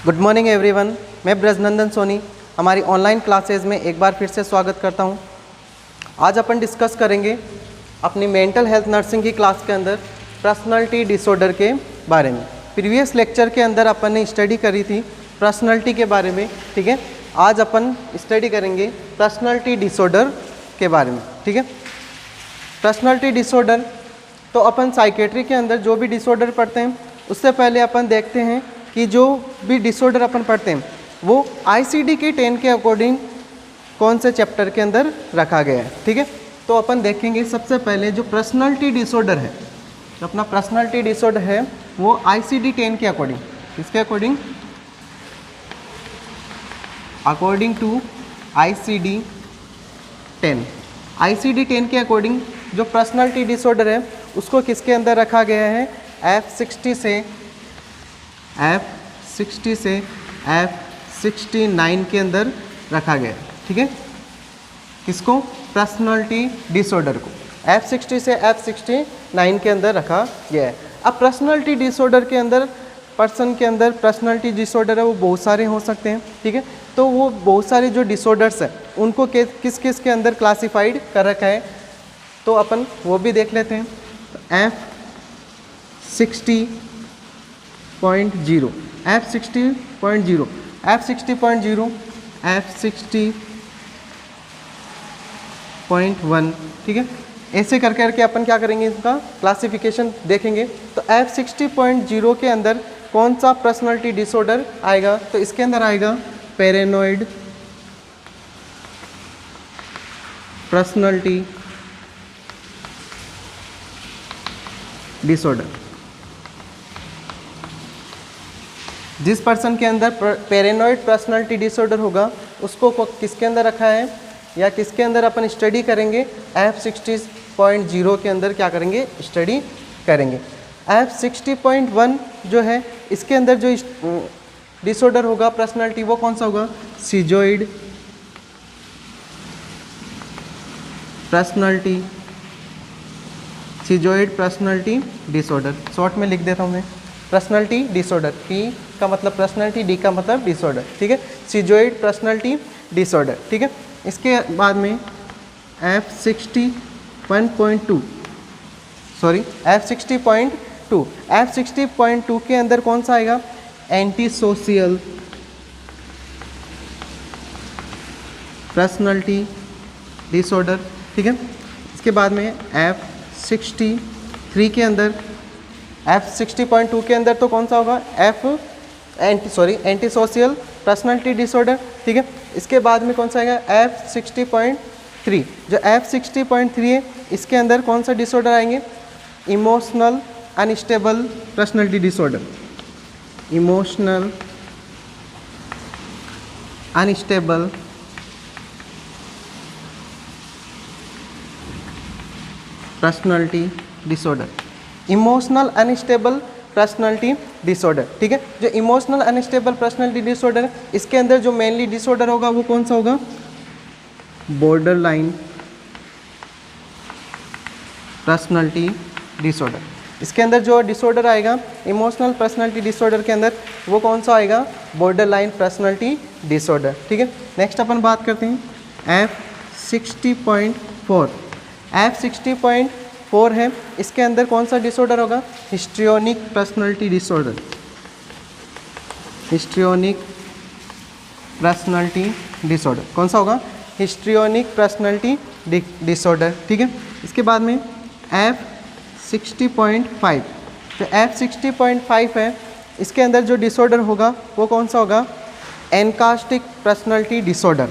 Good morning everyone, मैं ब्रजनंदन सोनी हमारी online classes में एक बार फिर से स्वागत करता हूं। आज अपन डिस्कस करेंगे अपनी मेंटल हेल्थ नर्सिंग की क्लास के अंदर पर्सनालिटी डिसऑर्डर के बारे में। प्रीवियस लेक्चर के अंदर अपन ने स्टडी करी थी पर्सनालिटी के बारे में, ठीक है। आज अपन स्टडी करेंगे पर्सनालिटी डिसऑर्डर के बारे में, ठीक है। पर्सनालिटी डिसऑर्डर तो अपन साइकेट्री के अंदर जो भी डिसऑर्डर पढ़ते हैं उससे पहले अपन देखते हैं कि जो भी डिसऑर्डर अपन पढ़ते हैं वो ICD के 10 के अकॉर्डिंग कौन से चैप्टर के अंदर रखा गया है, ठीक है। तो अपन देखेंगे सबसे पहले जो पर्सनालिटी डिसऑर्डर है, जो अपना पर्सनालिटी डिसऑर्डर है वो ICD 10 के अकॉर्डिंग, किसके according? According to ICD 10। ICD 10 के अकॉर्डिंग जो पर्सनालिटी डिसऑर्डर है उसको किसके अंदर रखा गया है? F60 से F69 के अंदर रखा गया है, ठीक है। किसको? पर्सनालिटी डिसऑर्डर को F60 से F69 के अंदर रखा गया है। अब पर्सनालिटी डिसऑर्डर के अंदर पर्सन के अंदर पर्सनालिटी डिसऑर्डर है वो बहुत सारे हो सकते हैं, ठीक है। तो वो बहुत सारे जो डिसऑर्डर्स हैं उनको किस किस के अंदर क्लासिफाइड कर रखा है तो अपन वो भी देख लेते हैं। F60.0 F60.1, ठीक है। ऐसे कर करके अपन क्या करेंगे, इसका क्लासिफिकेशन देखेंगे। तो F60.0 के अंदर कौन सा पर्सनालिटी डिसऑर्डर आएगा? तो इसके अंदर आएगा पैरानॉइड पर्सनालिटी डिसऑर्डर। जिस पर्सन के अंदर पैरानॉइड पर्सनालिटी डिसऑर्डर होगा उसको किसके अंदर रखा है या किसके अंदर अपन स्टडी करेंगे? F60.0 के अंदर क्या करेंगे? स्टडी करेंगे। F60.1 जो है इसके अंदर जो डिसऑर्डर होगा पर्सनालिटी वो कौन सा होगा? सीजोइड पर्सनालिटी डिसऑर्डर। शॉर्ट में लिख देता हूँ मैं, पर्सनालिटी डिसऑर्डर। P का मतलब पर्सनालिटी, D का मतलब डिसऑर्डर, ठीक है। सीजोइड पर्सनालिटी डिसऑर्डर, ठीक है। इसके बाद में F60.2 के अंदर कौन सा आएगा? एंटी सोशल पर्सनालिटी डिसऑर्डर, ठीक है। इसके बाद में F60.2 के अंदर तो कौन सा होगा? एंटी सोशल पर्सनालिटी डिसऑर्डर, ठीक है। इसके बाद में कौन सा आएगा? F60.3। जो F60.3 है इसके अंदर कौन सा डिसऑर्डर आएंगे? Emotional unstable personality disorder. Emotional unstable personality disorder. Emotional unstable personality disorder, ठीक है। जो इमोशनल अनस्टेबल पर्सनालिटी डिसऑर्डर है इसके अंदर जो मेनली डिसऑर्डर होगा वो कौन सा होगा? Borderline personality disorder. इसके अंदर जो डिसऑर्डर आएगा इमोशनल पर्सनालिटी डिसऑर्डर के अंदर वो कौन सा आएगा? बॉर्डरलाइन पर्सनालिटी डिसऑर्डर, ठीक है। नेक्स्ट अपन बात करते हैं F60.4। F60.4 है, इसके अंदर कौन सा डिसऑर्डर होगा? Histrionic personality disorder. Histrionic personality disorder कौन सा होगा? हिस्ट्रियोनिक पर्सनालिटी डिसऑर्डर, ठीक है। इसके बाद में F60.5। जो F60.5 है इसके अंदर जो डिसऑर्डर होगा वो कौन सा होगा? Anankastic personality disorder.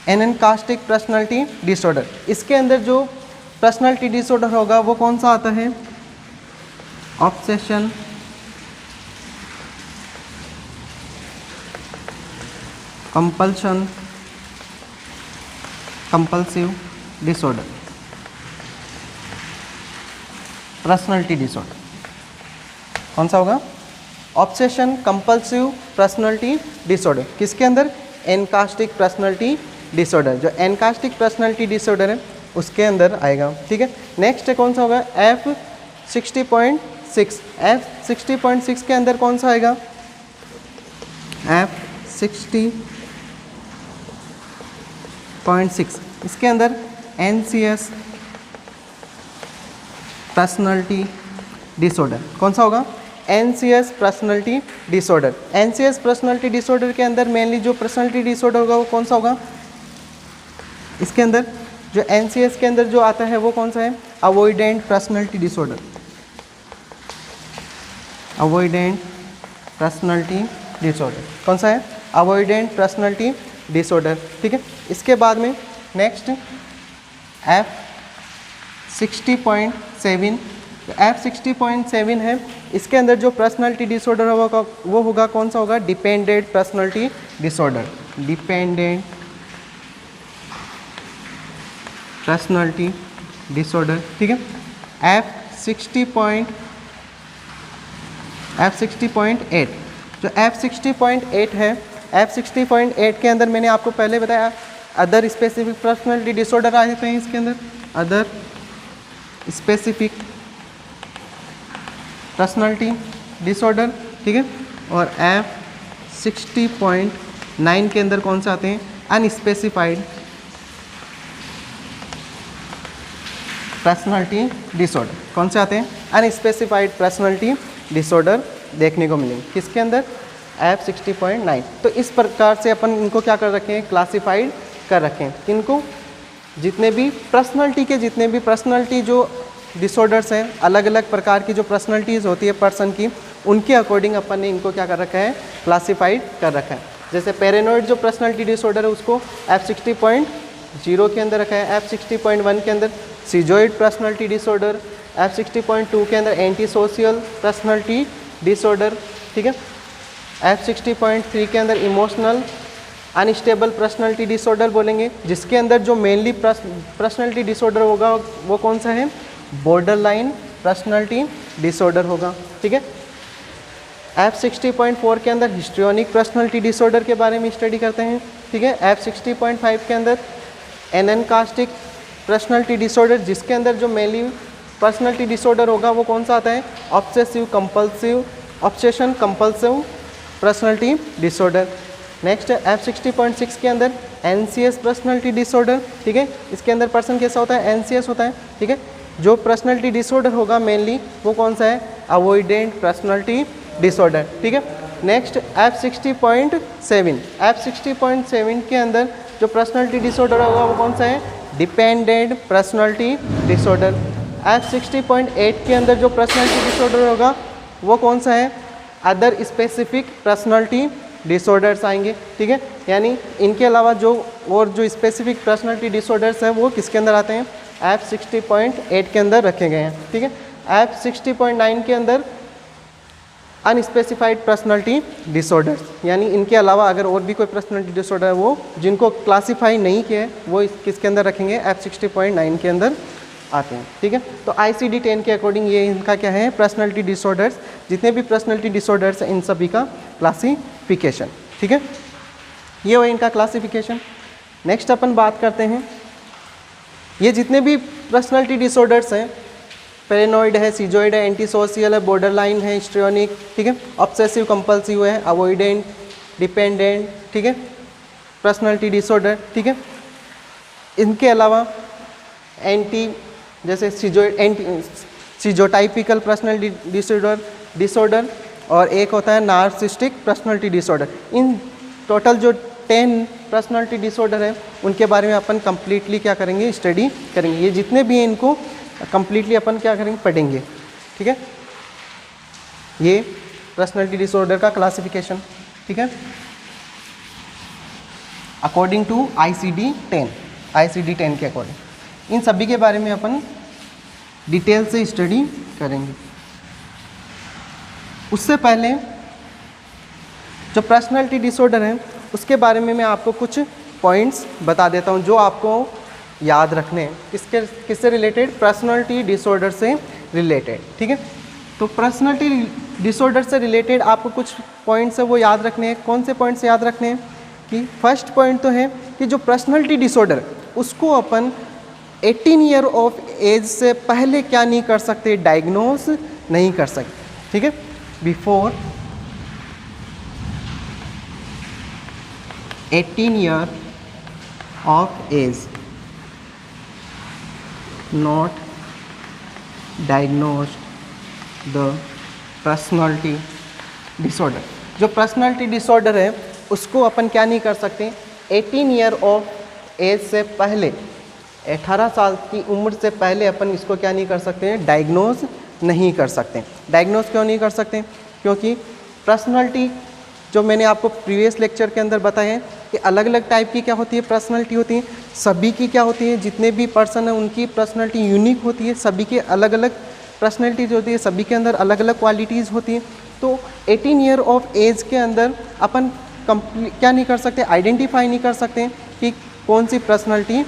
Anankastic personality disorder. इसके अंदर जो पर्सनालिटी डिसऑर्डर होगा वो कौन सा आता है? Obsession compulsive disorder personality disorder. कौन सा होगा? Obsession compulsive personality disorder. किसके अंदर? एनकास्टिक पर्सनालिटी डिसऑर्डर। जो एनकास्टिक पर्सनालिटी डिसऑर्डर है उसके अंदर आएगा, ठीक है। नेक्स्ट कौन सा होगा, F60.6। F60.6 के अंदर कौन सा आएगा, F60.6, इसके अंदर NCS पर्सनैलिटी डिसऑर्डर। कौन सा होगा, NCS personality disorder. NCS personality disorder के अंदर मेनली जो पर्सनैलिटी डिसऑर्डर होगा वो कौन सा होगा, इसके अंदर जो NCS के अंदर जो आता है वो कौन सा है, avoidant personality disorder. Avoidant personality disorder कौन सा है, अवॉइडेंट पर्सनैलिटी डिसऑर्डर, ठीक है। इसके बाद में नेक्स्ट F60.7। F60.7 है, इसके अंदर जो पर्सनैलिटी डिसऑर्डर होगा वो होगा कौन सा होगा, dependent personality disorder. Dependent personality disorder, ठीक है। F60.8। जो F60.8 है, F60.8 के अंदर मैंने आपको पहले बताया अदर स्पेसिफिक पर्सनैलिटी डिसऑर्डर आ जाते हैं इसके अंदर, अदर स्पेसिफिक पर्सनैलिटी डिसऑर्डर, ठीक है। और F60.9 के अंदर कौन से आते हैं, अनस्पेसिफाइड पर्सनैलिटी डिसऑर्डर। कौन से आते हैं, अनस्पेसिफाइड पर्सनैलिटी डिसऑर्डर देखने को मिलेंगे किसके अंदर, F60.9। तो इस प्रकार से अपन इनको क्या कर रखे हैं, क्लासिफाइड कर रखे हैं। इनको जितने भी पर्सनैलिटी जो डिसऑर्डर्स हैं, अलग अलग प्रकार की जो पर्सनैलिटीज़ होती है पर्सन की, उनके अकॉर्डिंग अपन ने इनको क्या कर रखा है, क्लासिफाइड कर रखा है। जैसे पैरानॉइड जो पर्सनैलिटी डिसऑर्डर है उसको F60.0 के अंदर रखा है, F60.1 के अंदर सीजोइड पर्सनैलिटी डिसऑर्डर, F60.2 के अंदर एंटी सोशल पर्सनैलिटी डिसऑर्डर, ठीक है। F60.3 के अंदर इमोशनल अनस्टेबल पर्सनैलिटी डिसऑर्डर बोलेंगे, जिसके अंदर जो मेनली पर्सनैलिटी डिसऑर्डर होगा वो कौन सा है, बॉर्डर लाइन पर्सनैलिटी डिसऑर्डर होगा, ठीक है। F60.4 के अंदर हिस्ट्रियोनिक पर्सनैलिटी डिसऑर्डर के बारे में स्टडी करते हैं, ठीक है। F60.5 के अंदर एननकास्टिक पर्सनैलिटी डिसऑर्डर, जिसके अंदर जो मेनली पर्सनैलिटी डिसऑर्डर होगा वो कौन सा आता है, obsession compulsive personality disorder. Next F60.6 के अंदर NCS पर्सनैलिटी डिसऑर्डर, ठीक है। इसके अंदर पर्सन कैसा होता है, NCS होता है, ठीक है। जो पर्सनैलिटी डिसऑर्डर होगा मेनली वो कौन सा है, अवॉइडेंट पर्सनैलिटी डिसऑर्डर, ठीक है। Next F60.7। F60.7 के अंदर जो पर्सनैलिटी डिसऑर्डर होगा वो कौन सा है, डिपेंडेंट पर्सनैलिटी डिसऑर्डर। F60.8 के अंदर जो पर्सनैलिटी डिसऑर्डर होगा वो कौन सा है, अदर स्पेसिफिक पर्सनैलिटी डिसऑर्डर्स आएंगे, ठीक है। यानी इनके अलावा जो स्पेसिफिक पर्सनैलिटी डिसऑर्डर्स हैं वो किसके अंदर आते हैं, F60.8 के अंदर रखे गए हैं, ठीक है। F60.9 के अंदर अनस्पेसिफाइड पर्सनैलिटी डिसऑर्डर्स, यानी इनके अलावा अगर और भी कोई पर्सनैलिटी डिसऑर्डर है वो जिनको क्लासीफाई नहीं किया है वो किसके अंदर रखेंगे, F60.9 के अंदर आते हैं, ठीक है। तो ICD-10 के अकॉर्डिंग ये इनका क्या है, पर्सनैलिटी डिसऑर्डर्स, जितने भी पर्सनैलिटी डिसऑर्डर्स हैं इन सभी का क्लासिफिकेशन, ठीक है। ये हो इनका क्लासिफिकेशन। नेक्स्ट अपन बात करते हैं, ये जितने भी पर्सनैलिटी डिसऑर्डर्स हैं, पैरानॉइड है, सीजोइड है, एंटी सोशल है, बॉर्डर लाइन है, हिस्ट्रियोनिक, ठीक है, ऑब्सेसिव कंपल्सिव है, अवॉइडेंट, डिपेंडेंट, ठीक है, पर्सनैलिटी डिसऑर्डर, ठीक है। इनके अलावा एंटी जैसे सीजोटाइपिकल पर्सनैलिटी डिसऑर्डर और एक होता है narcissistic personality disorder. In total जो 10 पर्सनैलिटी डिसऑर्डर है उनके बारे में अपन कंप्लीटली क्या करेंगे, स्टडी करेंगे। ये जितने भी हैं इनको कंप्लीटली अपन क्या करेंगे, पढ़ेंगे, ठीक है। ये पर्सनैलिटी डिसऑर्डर का क्लासिफिकेशन, ठीक है, अकॉर्डिंग टू ICD-10 के अकॉर्डिंग। इन सभी के बारे में अपन डिटेल से स्टडी करेंगे। उससे पहले जो पर्सनैलिटी डिसऑर्डर है उसके बारे में मैं आपको कुछ पॉइंट्स बता देता हूं जो आपको याद रखने हैं। किससे रिलेटेड, पर्सनैलिटी डिसऑर्डर से रिलेटेड, ठीक है। तो पर्सनैलिटी डिसऑर्डर से रिलेटेड आपको कुछ पॉइंट्स है वो याद रखने हैं। कौन से पॉइंट्स याद रखने हैं कि फर्स्ट पॉइंट तो है कि जो पर्सनैलिटी डिसऑर्डर उसको अपन 18 ईयर ऑफ एज से पहले क्या नहीं कर सकते, डायग्नोस नहीं कर सकते, ठीक है। Before 18 year of age not diagnosed the personality disorder. जो पर्सनालिटी डिसऑर्डर है उसको अपन क्या नहीं कर सकते, 18 ईयर ऑफ एज से पहले, 18 साल की उम्र से पहले अपन इसको क्या नहीं कर सकते हैं, डायग्नोज नहीं कर सकते। डायग्नोज क्यों नहीं कर सकते, क्योंकि पर्सनालिटी जो मैंने आपको प्रीवियस लेक्चर के अंदर बताया है कि अलग अलग टाइप की क्या होती है, पर्सनालिटी होती है। सभी की क्या होती है, जितने भी पर्सन हैं उनकी पर्सनालिटी यूनिक होती है, सभी के अलग अलग पर्सनालिटी जो होती है, सभी के अंदर अलग अलग क्वालिटीज़ होती हैं। तो 18 ईयर ऑफ एज के अंदर अपन क्या नहीं कर सकते, आइडेंटिफाई नहीं कर सकते कि कौन सी पर्सनालिटी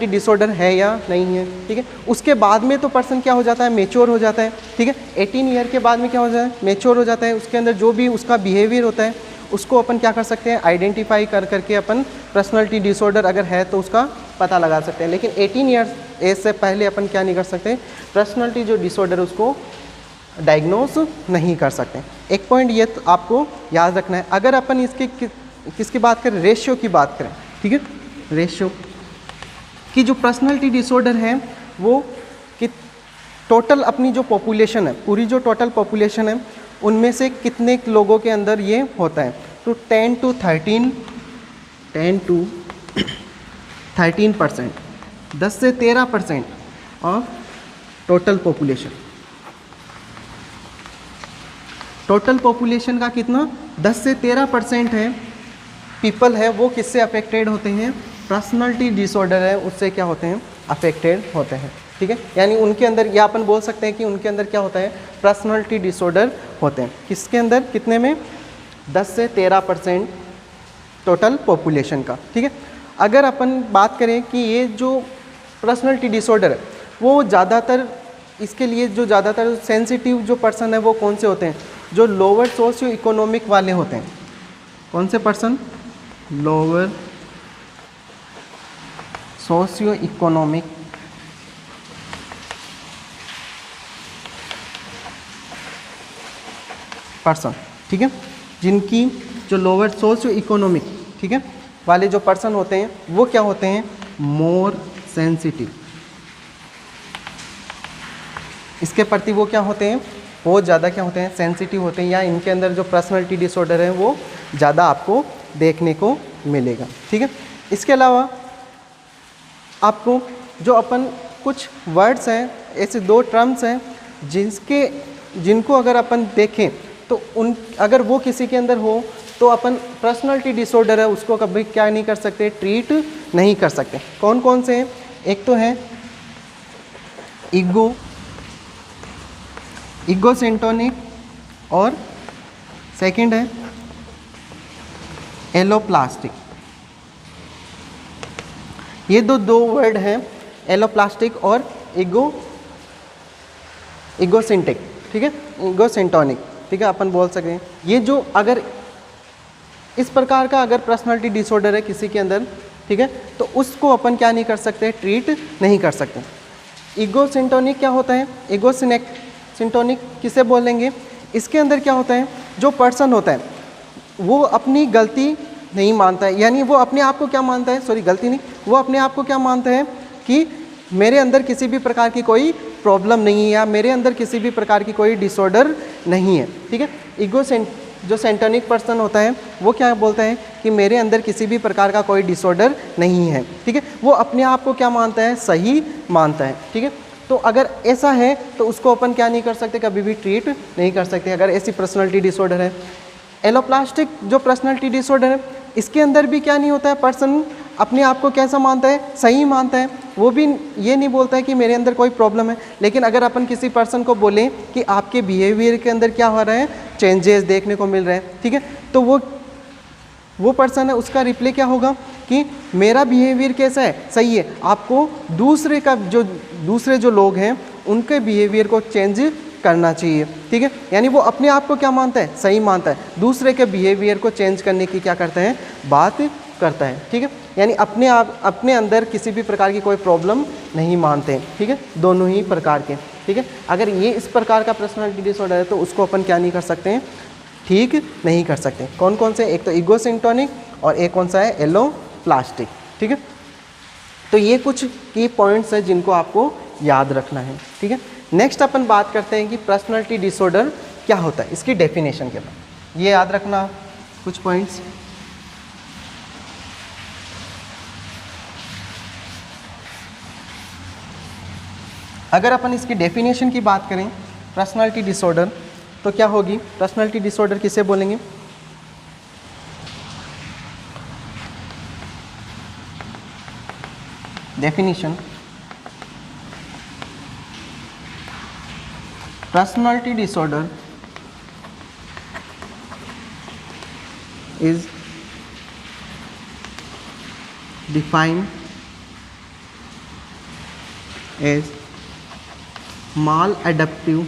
डिसऑर्डर है या नहीं है, ठीक है। उसके बाद में तो पर्सन क्या हो जाता है, मेच्योर हो जाता है, ठीक है। 18 ईयर के बाद में क्या हो जाता है, मेच्योर हो जाता है। उसके अंदर जो भी उसका बिहेवियर होता है उसको अपन क्या कर सकते हैं, आइडेंटिफाई कर करके अपन पर्सनालिटी डिसऑर्डर अगर है तो उसका पता लगा सकते हैं। लेकिन 18 ईयर एज से पहले अपन क्या नहीं कर सकते, पर्सनालिटी जो डिसऑर्डर उसको डायग्नोस नहीं कर सकते। एक पॉइंट ये तो आपको याद रखना है। अगर अपन इसके किसकी बात करें, रेशियो की बात करें, ठीक है, रेशियो की जो पर्सनालिटी डिसऑर्डर है वो कि टोटल अपनी जो पॉपुलेशन है, पूरी जो टोटल पॉपुलेशन है उनमें से कितने लोगों के अंदर ये होता है, तो 10 to 13%, 10 से 13% of total population. Total population का कितना, 10 से 13% है पीपल है वो किससे अफेक्टेड होते हैं, पर्सनालिटी डिसऑर्डर है उससे क्या होते हैं, अफेक्टेड होते हैं, ठीक है। यानी उनके अंदर या अपन बोल सकते हैं कि उनके अंदर क्या होता है, पर्सनालिटी डिसऑर्डर होते हैं। किसके अंदर, कितने में, 10 से 13% टोटल पॉपुलेशन का, ठीक है। अगर अपन बात करें कि ये जो पर्सनालिटी डिसऑर्डर है वो ज़्यादातर, इसके लिए जो ज़्यादातर सेंसिटिव जो पर्सन है वो कौन से होते हैं, जो लोअर सोशियो इकोनॉमिक वाले होते हैं। कौन से person, lower socio economic person, ठीक है, जिनकी जो लोअर सोशियो इकोनॉमिक, ठीक है, वाले जो पर्सन होते हैं वो क्या होते हैं, मोर सेंसिटिव। इसके प्रति वो क्या होते हैं, बहुत ज़्यादा क्या होते हैं, सेंसिटिव होते हैं, या इनके अंदर जो पर्सनालिटी डिसऑर्डर है वो ज़्यादा आपको देखने को मिलेगा, ठीक है। इसके अलावा आपको जो अपन कुछ वर्ड्स हैं, ऐसे 2 टर्म्स हैं जिनको अगर अपन देखें तो उन अगर वो किसी के अंदर हो तो अपन पर्सनालिटी डिसऑर्डर है उसको कभी क्या नहीं कर सकते, ट्रीट नहीं कर सकते। कौन कौन से हैं, एक तो है ईगोसेंटोनिक और सेकंड है एलोप्लास्टिक। ये दो वर्ड हैं, एलोप्लास्टिक और ईगोसेंटिक, ठीक है, ईगोसेंटोनिक, ठीक है, अपन बोल सकते हैं। ये जो अगर इस प्रकार का अगर पर्सनालिटी डिसऑर्डर है किसी के अंदर, ठीक है, तो उसको अपन क्या नहीं कर सकते, ट्रीट नहीं कर सकते। ईगोसेंटोनिक क्या होता है, ईगोसेंटोनिक किसे बोलेंगे, इसके अंदर क्या होता है, जो पर्सन होता है वो अपनी गलती नहीं मानता है, यानी वो अपने आप को क्या मानता है, गलती नहीं, वो अपने आप को क्या मानता है कि मेरे अंदर किसी भी प्रकार की कोई प्रॉब्लम नहीं है या मेरे अंदर किसी भी प्रकार की कोई डिसऑर्डर नहीं है, ठीक है। जो सेंटोनिक पर्सन होता है वो क्या बोलता है कि मेरे अंदर किसी भी प्रकार का कोई डिसऑर्डर नहीं है, ठीक है, वो अपने आप को क्या मानता है, सही मानता है, ठीक है। तो अगर ऐसा है तो उसको अपन क्या नहीं कर सकते, कभी भी ट्रीट नहीं कर सकते अगर ऐसी पर्सनालिटी डिसऑर्डर है। एलोप्लास्टिक जो पर्सनालिटी डिसऑर्डर है इसके अंदर भी क्या नहीं होता है, पर्सन अपने आप को कैसा मानता है, सही मानता है, वो भी ये नहीं बोलता है कि मेरे अंदर कोई प्रॉब्लम है। लेकिन अगर अपन किसी पर्सन को बोलें कि आपके बिहेवियर के अंदर क्या हो रहा है, चेंजेस देखने को मिल रहे हैं, ठीक है, तो वो पर्सन है उसका रिप्लाई क्या होगा कि मेरा बिहेवियर कैसा है, सही है, आपको दूसरे जो लोग हैं उनके बिहेवियर को चेंज करना चाहिए, ठीक है। यानी वो अपने आप को क्या मानता है, सही मानता है, दूसरे के बिहेवियर को चेंज करने की क्या करता है, बात करता है, ठीक है। यानी अपने अंदर किसी भी प्रकार की कोई प्रॉब्लम नहीं मानते हैं, ठीक है, दोनों ही प्रकार के, ठीक है। अगर ये इस प्रकार का पर्सनालिटी डिसऑर्डर है तो उसको अपन क्या नहीं कर सकते हैं, ठीक नहीं कर सकते। कौन कौन से, एक तो ईगोसिंटोनिक और एक कौन सा है, एलोप्लास्टिक, ठीक है। तो ये कुछ की पॉइंट्स हैं जिनको आपको याद रखना है, ठीक है। नेक्स्ट अपन बात करते हैं कि पर्सनालिटी डिसऑर्डर क्या होता है, इसकी डेफिनेशन के बाद ये याद रखना कुछ पॉइंट्स। अगर अपन इसकी डेफिनेशन की बात करें पर्सनालिटी डिसऑर्डर तो क्या होगी, पर्सनालिटी डिसऑर्डर किसे बोलेंगे, definition, personality disorder is defined as maladaptive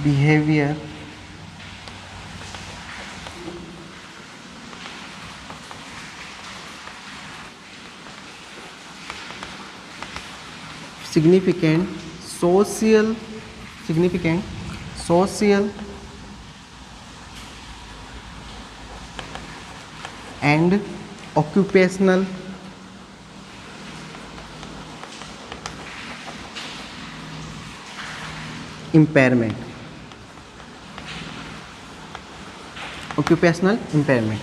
behavior significant social and occupational impairment. Occupational impairment,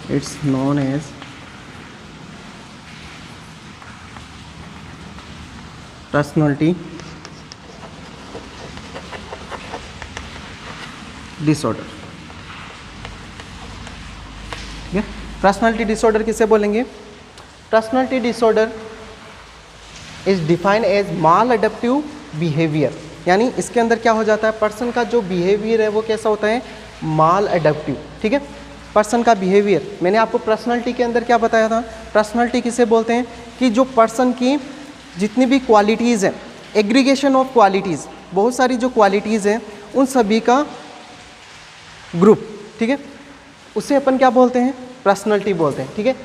it's known as personality disorder, ठीक है। पर्सनालिटी डिसऑर्डर किसे बोलेंगे, personality disorder is defined as maladaptive behaviour, यानी इसके अंदर क्या हो जाता है, पर्सन का जो बिहेवियर है वो कैसा होता है, माल अडेप्टिव, ठीक है। पर्सन का बिहेवियर, मैंने आपको पर्सनालिटी के अंदर क्या बताया था, पर्सनालिटी किसे बोलते हैं कि जो पर्सन की जितनी भी क्वालिटीज़ हैं, एग्रीगेशन ऑफ क्वालिटीज़, बहुत सारी जो क्वालिटीज़ हैं उन सभी का ग्रुप, ठीक है, उसे अपन क्या बोलते हैं, पर्सनालिटी बोलते हैं, ठीक है।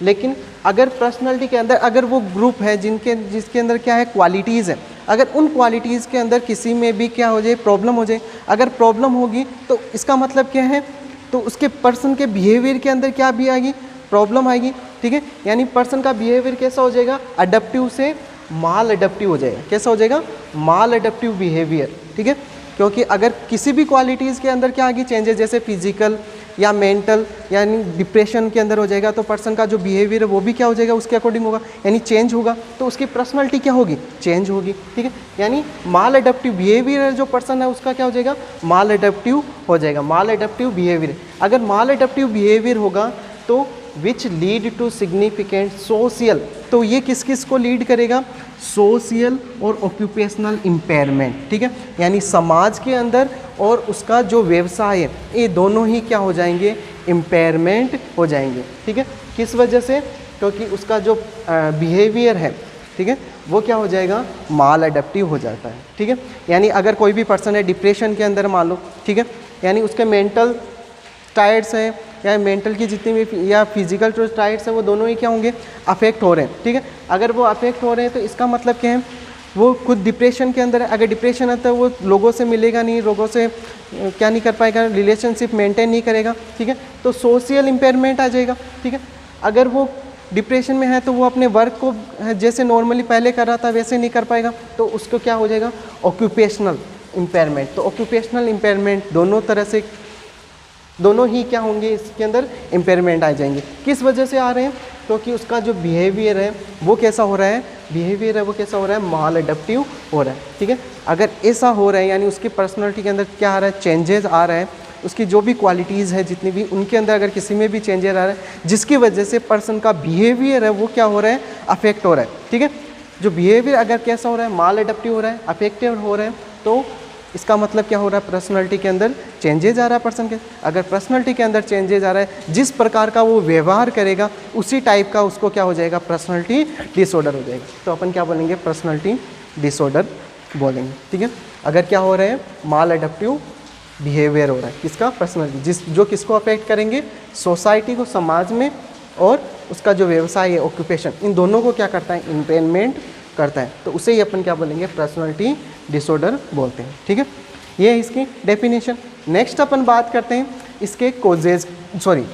लेकिन अगर पर्सनालिटी के अंदर अगर वो ग्रुप है जिसके अंदर क्या है, क्वालिटीज़ है, अगर उन क्वालिटीज़ के अंदर किसी में भी क्या हो जाए, प्रॉब्लम हो जाए, अगर प्रॉब्लम होगी तो इसका मतलब क्या है, तो उसके पर्सन के बिहेवियर के अंदर क्या भी आएगी, प्रॉब्लम आएगी, ठीक है। यानी पर्सन का बिहेवियर कैसा हो जाएगा, अडेप्टिव से माल अडेप्टिव हो जाएगा, कैसा हो जाएगा, माल अडेप्टिव बिहेवियर, ठीक है। क्योंकि अगर किसी भी क्वालिटीज़ के अंदर क्या आएगी, चेंजेस, जैसे फिजिकल या मेंटल यानी डिप्रेशन के अंदर हो जाएगा, तो पर्सन का जो बिहेवियर है वो भी क्या हो जाएगा, उसके अकॉर्डिंग होगा, यानी चेंज होगा, तो उसकी पर्सनालिटी क्या होगी, चेंज होगी, ठीक है। यानी माल अडेप्टिव बिहेवियर जो पर्सन है उसका क्या हो जाएगा, माल अडेप्टिव हो जाएगा, माल अडेप्टिव बिहेवियर। अगर माल अडेप्टिव बिहेवियर होगा तो which lead to significant social, तो ये किस किस को लीड करेगा, सोशल और ऑक्यूपेशनल इम्पेयरमेंट, ठीक है। यानी समाज के अंदर और उसका जो व्यवसाय है ये दोनों ही क्या हो जाएंगे, इम्पेयरमेंट हो जाएंगे, ठीक है। किस वजह से, क्योंकि उसका जो बिहेवियर है, ठीक है, वो क्या हो जाएगा, माल अडेप्टिव हो जाता है, ठीक है। यानी अगर कोई भी पर्सन है डिप्रेशन के अंदर मान लो, ठीक है, यानी उसके मेंटल टायर्ड्स हैं या मेंटल की जितनी भी या फिजिकल जो टायर्ड्स हैं वो दोनों ही क्या होंगे, अफेक्ट हो रहे हैं, ठीक है। अगर वो अफेक्ट हो रहे हैं तो इसका मतलब क्या है, वो खुद डिप्रेशन के अंदर है, अगर डिप्रेशन है तो वो लोगों से मिलेगा नहीं, लोगों से क्या नहीं कर पाएगा, रिलेशनशिप मेंटेन नहीं करेगा, ठीक है, तो सोशल इम्पेयरमेंट आ जाएगा, ठीक है। अगर वो डिप्रेशन में है तो वो अपने वर्क को जैसे नॉर्मली पहले कर रहा था वैसे नहीं कर पाएगा, तो उसको क्या हो जाएगा, ऑक्यूपेशनल इम्पेयरमेंट। तो ऑक्यूपेशनल इम्पेयरमेंट दोनों तरह से, दोनों ही क्या होंगे, इसके अंदर इम्पेयरमेंट आ जाएंगे। किस वजह से आ रहे हैं, क्योंकि उसका जो बिहेवियर है वो कैसा हो रहा है, बिहेवियर है वो कैसा हो रहा है, माल अडेप्टिव हो रहा है, ठीक है। अगर ऐसा हो रहा है यानी उसकी पर्सनालिटी के अंदर क्या आ रहा है, चेंजेस आ रहा है, उसकी जो भी क्वालिटीज़ है जितनी भी उनके अंदर अगर किसी में भी चेंजेस आ रहा है जिसकी वजह से पर्सन का बिहेवियर है वो क्या हो रहा है, अफेक्ट हो रहा है, ठीक है। जो बिहेवियर अगर कैसा हो रहा है, माल अडेप्टिव हो रहा है, अफेक्टिव हो रहा है, तो इसका मतलब क्या हो रहा है, पर्सनालिटी के अंदर चेंजेज आ रहा है पर्सन के। अगर पर्सनालिटी के अंदर चेंजेज आ रहा है, जिस प्रकार का वो व्यवहार करेगा उसी टाइप का उसको क्या हो जाएगा, पर्सनालिटी डिसऑर्डर हो जाएगा। तो अपन क्या बोलेंगे, पर्सनालिटी डिसऑर्डर बोलेंगे, ठीक है। अगर क्या हो रहा है, माल अडेप्टिव बिहेवियर हो रहा है, किसका, पर्सनैलिटी, जो किसको अफेक्ट करेंगे, सोसाइटी को, समाज में, और उसका जो व्यवसाय है, ऑक्यूपेशन, इन दोनों को क्या करता है, इम्पेयरमेंट करता है। तो उसे ही अपन क्या बोलेंगे, पर्सनैलिटी डिसऑर्डर बोलते हैं। ठीक है, ये है इसकी डेफिनेशन। नेक्स्ट अपन बात करते हैं इसके कोजेज,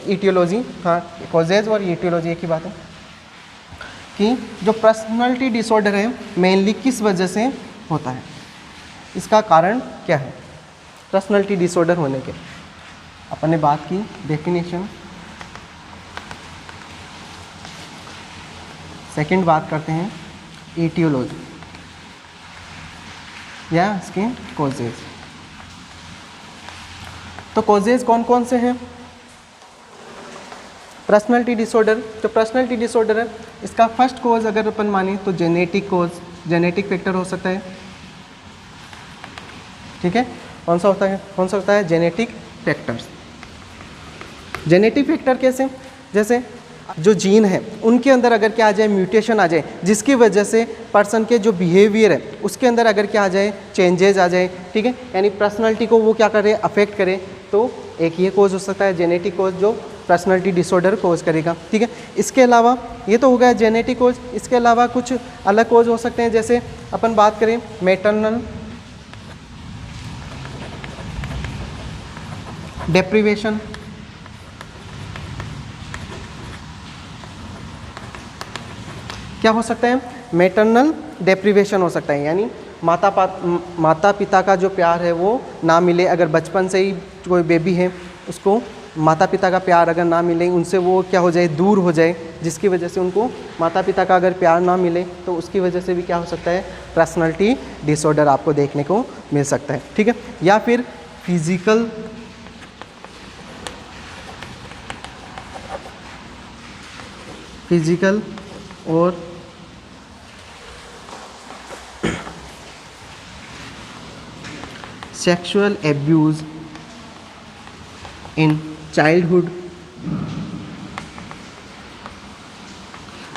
ईटियोलॉजी। हाँ, कोजेज और ईटियोलॉजी एक ही बात है कि जो पर्सनैलिटी डिसऑर्डर है मेनली किस वजह से होता है, इसका कारण क्या है पर्सनैलिटी डिसऑर्डर होने के। अपन ने बात की डेफिनेशन। सेकंड बात करते हैं ईटियोलॉजी या इसके कॉजेज। तो कॉजेज कौन कौन से हैं पर्सनैलिटी डिसऑर्डर? जो पर्सनैलिटी डिसऑर्डर है इसका फर्स्ट कॉज अगर अपन माने तो जेनेटिक कॉज, जेनेटिक फैक्टर हो सकता है। ठीक है, कौन सा होता है जेनेटिक फैक्टर्स। जेनेटिक फैक्टर कैसे, जैसे जो जीन है उनके अंदर अगर क्या आ जाए, म्यूटेशन आ जाए, जिसकी वजह से पर्सन के जो बिहेवियर है उसके अंदर अगर क्या आ जाए, चेंजेस आ जाए। ठीक है, यानी पर्सनैलिटी को वो क्या करे, अफेक्ट करे, तो एक ये कोज हो सकता है जेनेटिक कोज जो पर्सनैलिटी डिसऑर्डर कोज करेगा। ठीक है, इसके अलावा ये तो हो गया जेनेटिक कोज, इसके अलावा कुछ अलग कोज हो सकते हैं। जैसे अपन बात करें मैटरनल डेप्रिवेशन, क्या हो सकता है, मैटरनल डेप्रिवेशन हो सकता है, यानी माता पिता का जो प्यार है वो ना मिले। अगर बचपन से ही कोई बेबी है उसको माता पिता का प्यार अगर ना मिले, उनसे वो क्या हो जाए, दूर हो जाए, जिसकी वजह से उनको माता पिता का अगर प्यार ना मिले तो उसकी वजह से भी क्या हो सकता है, पर्सनैलिटी डिसऑर्डर आपको देखने को मिल सकता है। ठीक है, या फिर फिजिकल और सेक्सुअल एब्यूज इन चाइल्डहुड,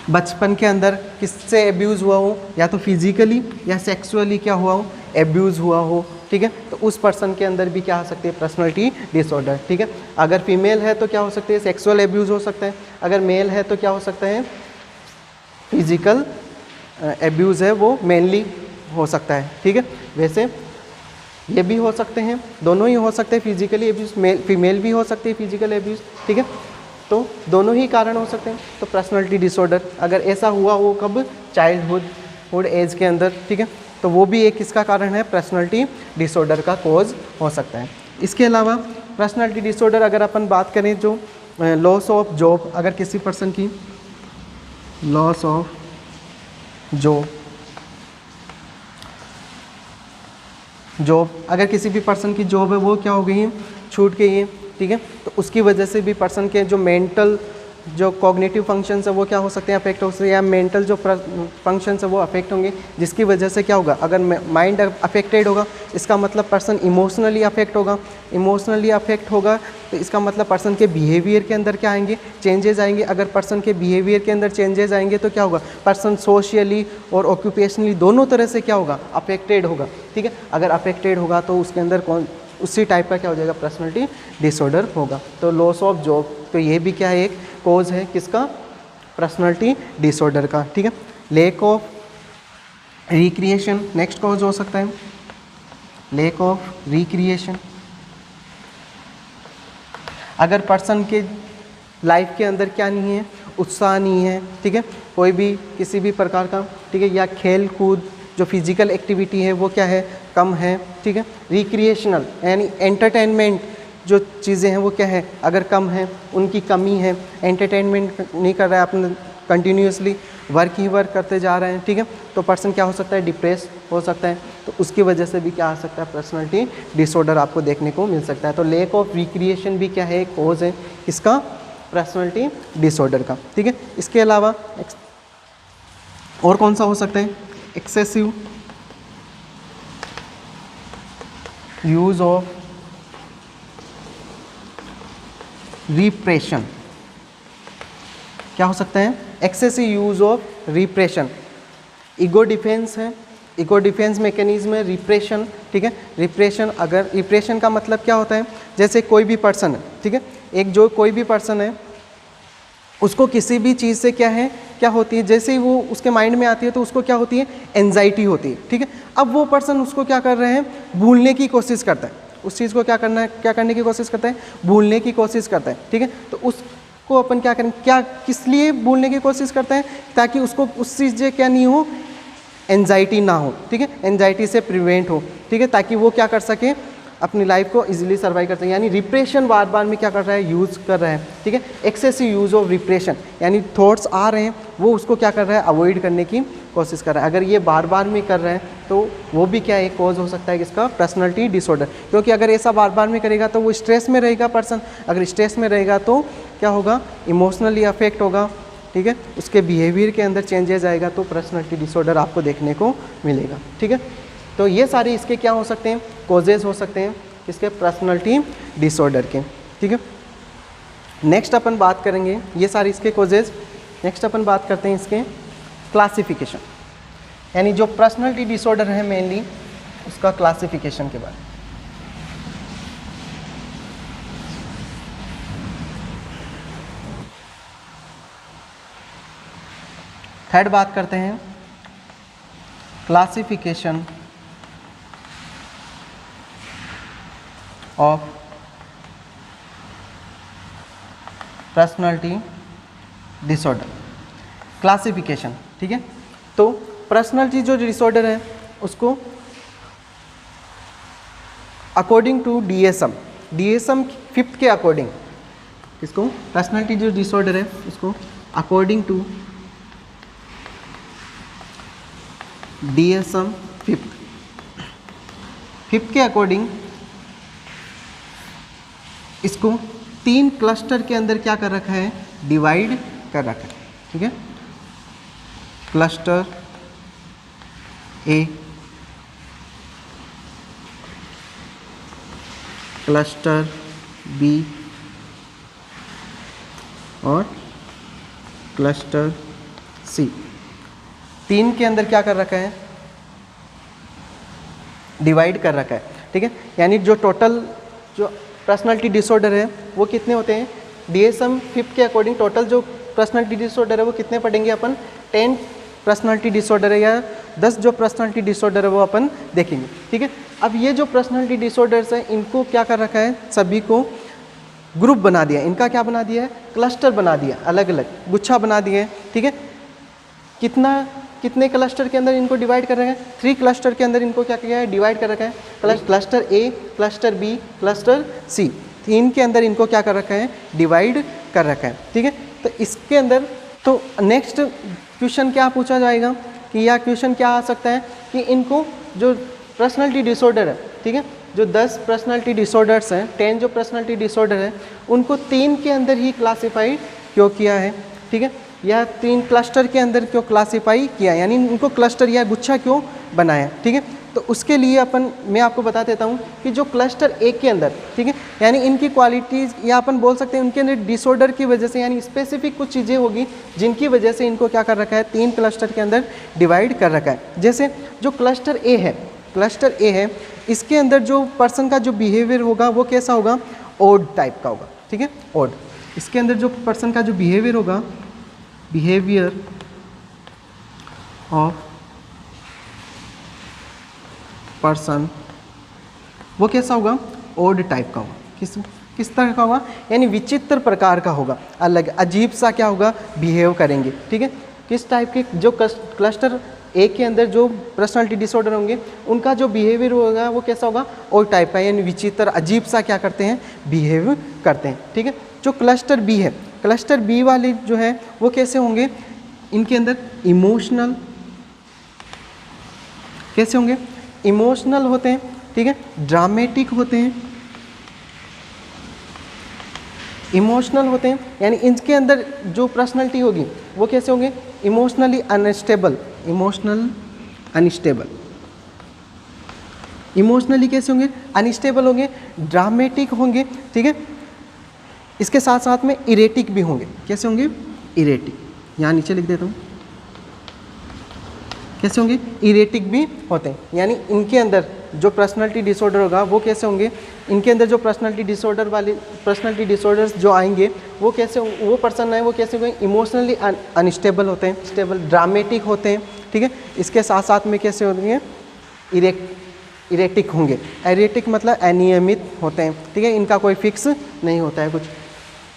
बचपन के अंदर किससे एब्यूज़ हुआ हो, या तो फिजिकली या सेक्सुअली क्या हुआ हो, एब्यूज़ हुआ हो। ठीक है, तो उस पर्सन के अंदर भी क्या हो सकती है, पर्सनैलिटी डिसऑर्डर। ठीक है, अगर फीमेल है तो क्या हो सकती है, सेक्सुअल एब्यूज़ हो सकता है। अगर मेल है तो क्या हो सकता है, फिजिकल एब्यूज़ है वो मेनली हो सकता है। ठीक है, वैसे ये भी हो सकते हैं, दोनों ही हो सकते हैं, फिजिकली एब्यूज़ फीमेल भी हो सकती है, फिजिकल एब्यूज़। ठीक है, तो दोनों ही कारण हो सकते हैं। तो पर्सनैलिटी डिसऑर्डर अगर ऐसा हुआ हो कब, चाइल्डहुड एज के अंदर, ठीक है, तो वो भी एक किसका कारण है, पर्सनैलिटी डिसऑर्डर का कॉज हो सकता है। इसके अलावा पर्सनैलिटी डिसऑर्डर अगर अपन बात करें, जो लॉस ऑफ जॉब, अगर किसी पर्सन की लॉस ऑफ जॉब अगर किसी भी पर्सन की जॉब है वो क्या हो गई है, छूट गई है। ठीक है, तो उसकी वजह से भी पर्सन के जो मेंटल जो कॉग्निटिव फंक्शंस है वो क्या हो सकते हैं, अफेक्ट हो सकते हैं, या मेंटल जो फंक्शंस है वो अफेक्ट होंगे, जिसकी वजह से क्या होगा, अगर माइंड अफेक्टेड होगा इसका मतलब पर्सन इमोशनली अफेक्ट होगा, इमोशनली अफेक्ट होगा तो इसका मतलब पर्सन के बिहेवियर के अंदर क्या आएंगे, चेंजेस आएंगे। अगर पर्सन के बिहेवियर के अंदर चेंजेस आएंगे तो क्या होगा, पर्सन सोशली और ऑक्यूपेशनली दोनों तरह से क्या होगा, अफेक्टेड होगा। ठीक है, अगर अफेक्टेड होगा तो उसके अंदर उसी टाइप का क्या हो जाएगा, पर्सनैलिटी डिसऑर्डर होगा। तो लॉस ऑफ जॉब, तो ये भी क्या है, एक कॉज है किसका, पर्सनैलिटी डिसऑर्डर का। ठीक है, lack of recreation next cause हो सकता है, लैक ऑफ रिक्रिएशन। अगर पर्सन के लाइफ के अंदर क्या नहीं है, उत्साह नहीं है, ठीक है, कोई भी किसी भी प्रकार का, ठीक है, या खेल कूद जो फिजिकल एक्टिविटी है वो क्या है, कम है। ठीक है, रिक्रिएशनल यानी एंटरटेनमेंट जो चीज़ें हैं वो क्या है, अगर कम है, उनकी कमी है, एंटरटेनमेंट नहीं कर रहा है, अपने कंटिन्यूसली वर्क ही वर्क करते जा रहे हैं। ठीक है, तो पर्सन क्या हो सकता है, डिप्रेस हो सकता है, तो उसकी वजह से भी क्या आ सकता है, पर्सनैलिटी डिसऑर्डर आपको देखने को मिल सकता है। तो लैक ऑफ रिक्रिएशन भी क्या है, कॉज है इसका, पर्सनैलिटी डिसऑर्डर का। ठीक है, इसके अलावा और कौन सा हो सकता है, एक्सेसिव यूज ऑफ रिप्रेशन, क्या हो सकता है, excessive use of repression. Ego defence है, ईगो डिफेंस मैकेनिज्म है, रिप्रेशन ठीक है। रिप्रेशन, अगर रिप्रेशन का मतलब क्या होता है, जैसे कोई भी पर्सन है, ठीक है, एक जो कोई भी पर्सन है उसको किसी भी चीज़ से क्या होती है, जैसे ही वो उसके माइंड में आती है तो उसको क्या होती है, एंजाइटी होती है, ठीक है। अब वो पर्सन उसको क्या कर रहे हैं, भूलने की कोशिश करता है, उस चीज़ को क्या करने की कोशिश करता है, भूलने की कोशिश करता है, ठीक है। तो उसको अपन क्या करें, किस लिए भूलने की कोशिश करते हैं, ताकि उसको उस चीज़ से क्या नहीं हो, एंजाइटी ना हो, ठीक है, एंजाइटी से प्रिवेंट हो, ठीक है, ताकि वो क्या कर सके, अपनी लाइफ को इजीली सर्वाइव कर सके। यानी रिप्रेशन बार बार में क्या कर रहा है, यूज़ कर रहा है, ठीक है, एक्सेसिव यूज़ ऑफ रिप्रेशन, यानी थॉट्स आ रहे हैं वो उसको क्या कर रहा है, अवॉइड करने की कोशिश कर रहा है। अगर ये बार बार में कर रहा है तो वो भी क्या एक कॉज हो सकता है किसका, पर्सनैलिटी डिसऑर्डर, क्योंकि अगर ऐसा बार बार में करेगा तो वो स्ट्रेस में रहेगा पर्सन, अगर स्ट्रेस में रहेगा तो क्या होगा, इमोशनली अफेक्ट होगा, ठीक है, उसके बिहेवियर के अंदर चेंजेस आएगा, तो पर्सनैलिटी डिसऑर्डर आपको देखने को मिलेगा, ठीक है। तो ये सारे इसके क्या हो सकते हैं, कॉजेज हो सकते हैं इसके पर्सनैलिटी डिसऑर्डर के, ठीक है। नेक्स्ट अपन बात करेंगे, ये सारे इसके कॉजेज। नेक्स्ट अपन बात करते हैं इसके क्लासिफिकेशन, यानी जो पर्सनैलिटी डिसऑर्डर है मेनली उसका क्लासिफिकेशन के बारे में। थर्ड बात करते हैं classification of personality disorder, classification, ठीक है। तो पर्सनैलिटी जो डिसऑर्डर है उसको अकॉर्डिंग टू DSM 5th के अकॉर्डिंग, इसको पर्सनैलिटी जो डिसऑर्डर है उसको अकॉर्डिंग टू DSM 5th के अकॉर्डिंग इसको 3 क्लस्टर के अंदर क्या कर रखा है, डिवाइड कर रखा है, ठीक है। क्लस्टर ए, क्लस्टर बी और क्लस्टर सी, 3 के अंदर क्या कर रखा है, डिवाइड कर रखा है, ठीक है। यानी जो टोटल जो पर्सनैलिटी डिसऑर्डर है वो कितने होते हैं, DSM 5th के अकॉर्डिंग टोटल जो पर्सनैलिटी डिसऑर्डर है वो कितने पढ़ेंगे अपन, 10 पर्सनैलिटी डिसऑर्डर है या 10 जो पर्सनैलिटी डिसऑर्डर है वो अपन देखेंगे, ठीक है। अब ये जो पर्सनैलिटी डिसऑर्डर्स है इनको क्या कर रखा है, सभी को ग्रुप बना दिया, इनका क्या बना दिया है, क्लस्टर बना दिया, अलग अलग गुच्छा बना दिए, ठीक है। कितने क्लस्टर के अंदर इनको डिवाइड कर रखा है, 3 क्लस्टर के अंदर इनको क्या किया है, डिवाइड कर रखा है, क्लस्टर ए, क्लस्टर बी, क्लस्टर सी, 3 के अंदर इनको क्या कर रखा है, डिवाइड कर रखा है, ठीक है। तो इसके अंदर तो नेक्स्ट क्वेश्चन क्या पूछा जाएगा कि यह क्वेश्चन क्या आ सकता है कि इनको जो पर्सनैलिटी डिसऑर्डर है, ठीक है, जो 10 पर्सनैलिटी डिसऑर्डर्स हैं, 10 जो पर्सनैलिटी डिसऑर्डर है उनको 3 के अंदर ही क्लासीफाई क्यों किया है, ठीक है, या 3 क्लस्टर के अंदर क्यों क्लासीफाई किया, यानी इनको क्लस्टर या गुच्छा क्यों बनाया, ठीक है। तो उसके लिए मैं आपको बता देता हूँ कि जो क्लस्टर ए के अंदर, ठीक है, यानी इनकी क्वालिटीज़ या अपन बोल सकते हैं उनके अंदर डिसऑर्डर की वजह से, यानी स्पेसिफिक कुछ चीज़ें होगी जिनकी वजह से इनको क्या कर रखा है, 3 क्लस्टर के अंदर डिवाइड कर रखा है। जैसे जो क्लस्टर ए है इसके अंदर जो पर्सन का जो बिहेवियर होगा वो कैसा होगा, ओड टाइप का होगा, ठीक है, ओड। इसके अंदर जो पर्सन का जो बिहेवियर होगा, बिहेवियर ऑफ पर्सन वो कैसा होगा, ओड टाइप का होगा। किस तरह का होगा, यानी विचित्र प्रकार का होगा, अलग अजीब सा क्या होगा, बिहेव करेंगे, ठीक है। किस टाइप के, जो क्लस्टर ए के अंदर जो पर्सनैलिटी डिसऑर्डर होंगे उनका जो बिहेवियर होगा वो कैसा होगा, ओड टाइप का, यानी विचित्र अजीब सा क्या करते हैं, बिहेव करते हैं, ठीक है। जो क्लस्टर बी है, क्लस्टर बी वाले जो है वो कैसे होंगे, इनके अंदर इमोशनल, कैसे होंगे, इमोशनल होते हैं, ठीक है, ड्रामेटिक होते हैं, इमोशनल होते हैं, यानी इनके अंदर जो पर्सनैलिटी होगी वो कैसे होंगे, इमोशनली अनस्टेबल, इमोशनली कैसे होंगे, अनस्टेबल होंगे, ड्रामेटिक होंगे, ठीक है। इसके साथ साथ में इरेटिक भी होंगे, कैसे होंगे, इरेटिक, यहाँ नीचे लिख देता हूँ, कैसे होंगे, इरेटिक भी होते हैं, यानी इनके अंदर जो पर्सनैलिटी डिसऑर्डर होगा वो कैसे होंगे, इनके अंदर जो पर्सनैलिटी डिसऑर्डर्स जो आएंगे वो कैसे, वो पर्सन है वो कैसे होंगे, इमोशनली अनस्टेबल होते हैं, स्टेबल ड्रामेटिक होते हैं, ठीक है। इसके साथ साथ में कैसे होंगे, इरेटिक होंगे। एरेटिक मतलब अनियमित होते हैं, ठीक है, इनका कोई फिक्स नहीं होता है कुछ।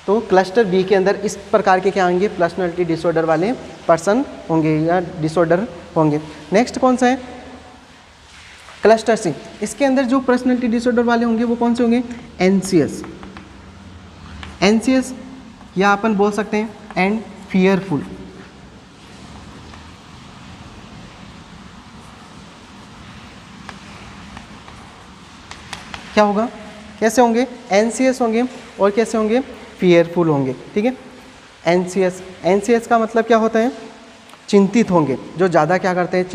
तो क्लस्टर बी के अंदर इस प्रकार के क्या आएंगे, पर्सनैलिटी डिसऑर्डर वाले पर्सन होंगे या डिसऑर्डर होंगे। नेक्स्ट कौन सा है, क्लस्टर सी। इसके अंदर जो पर्सनैलिटी डिसऑर्डर वाले होंगे वो कौन से होंगे, एंसियस, एंसियस या अपन बोल सकते हैं एंड फियरफुल। क्या होगा, कैसे होंगे, एंसियस होंगे और कैसे होंगे, फियरफुल होंगे, ठीक है। एंसियस का मतलब क्या होता है, चिंतित होंगे, जो ज़्यादा क्या करते हैं,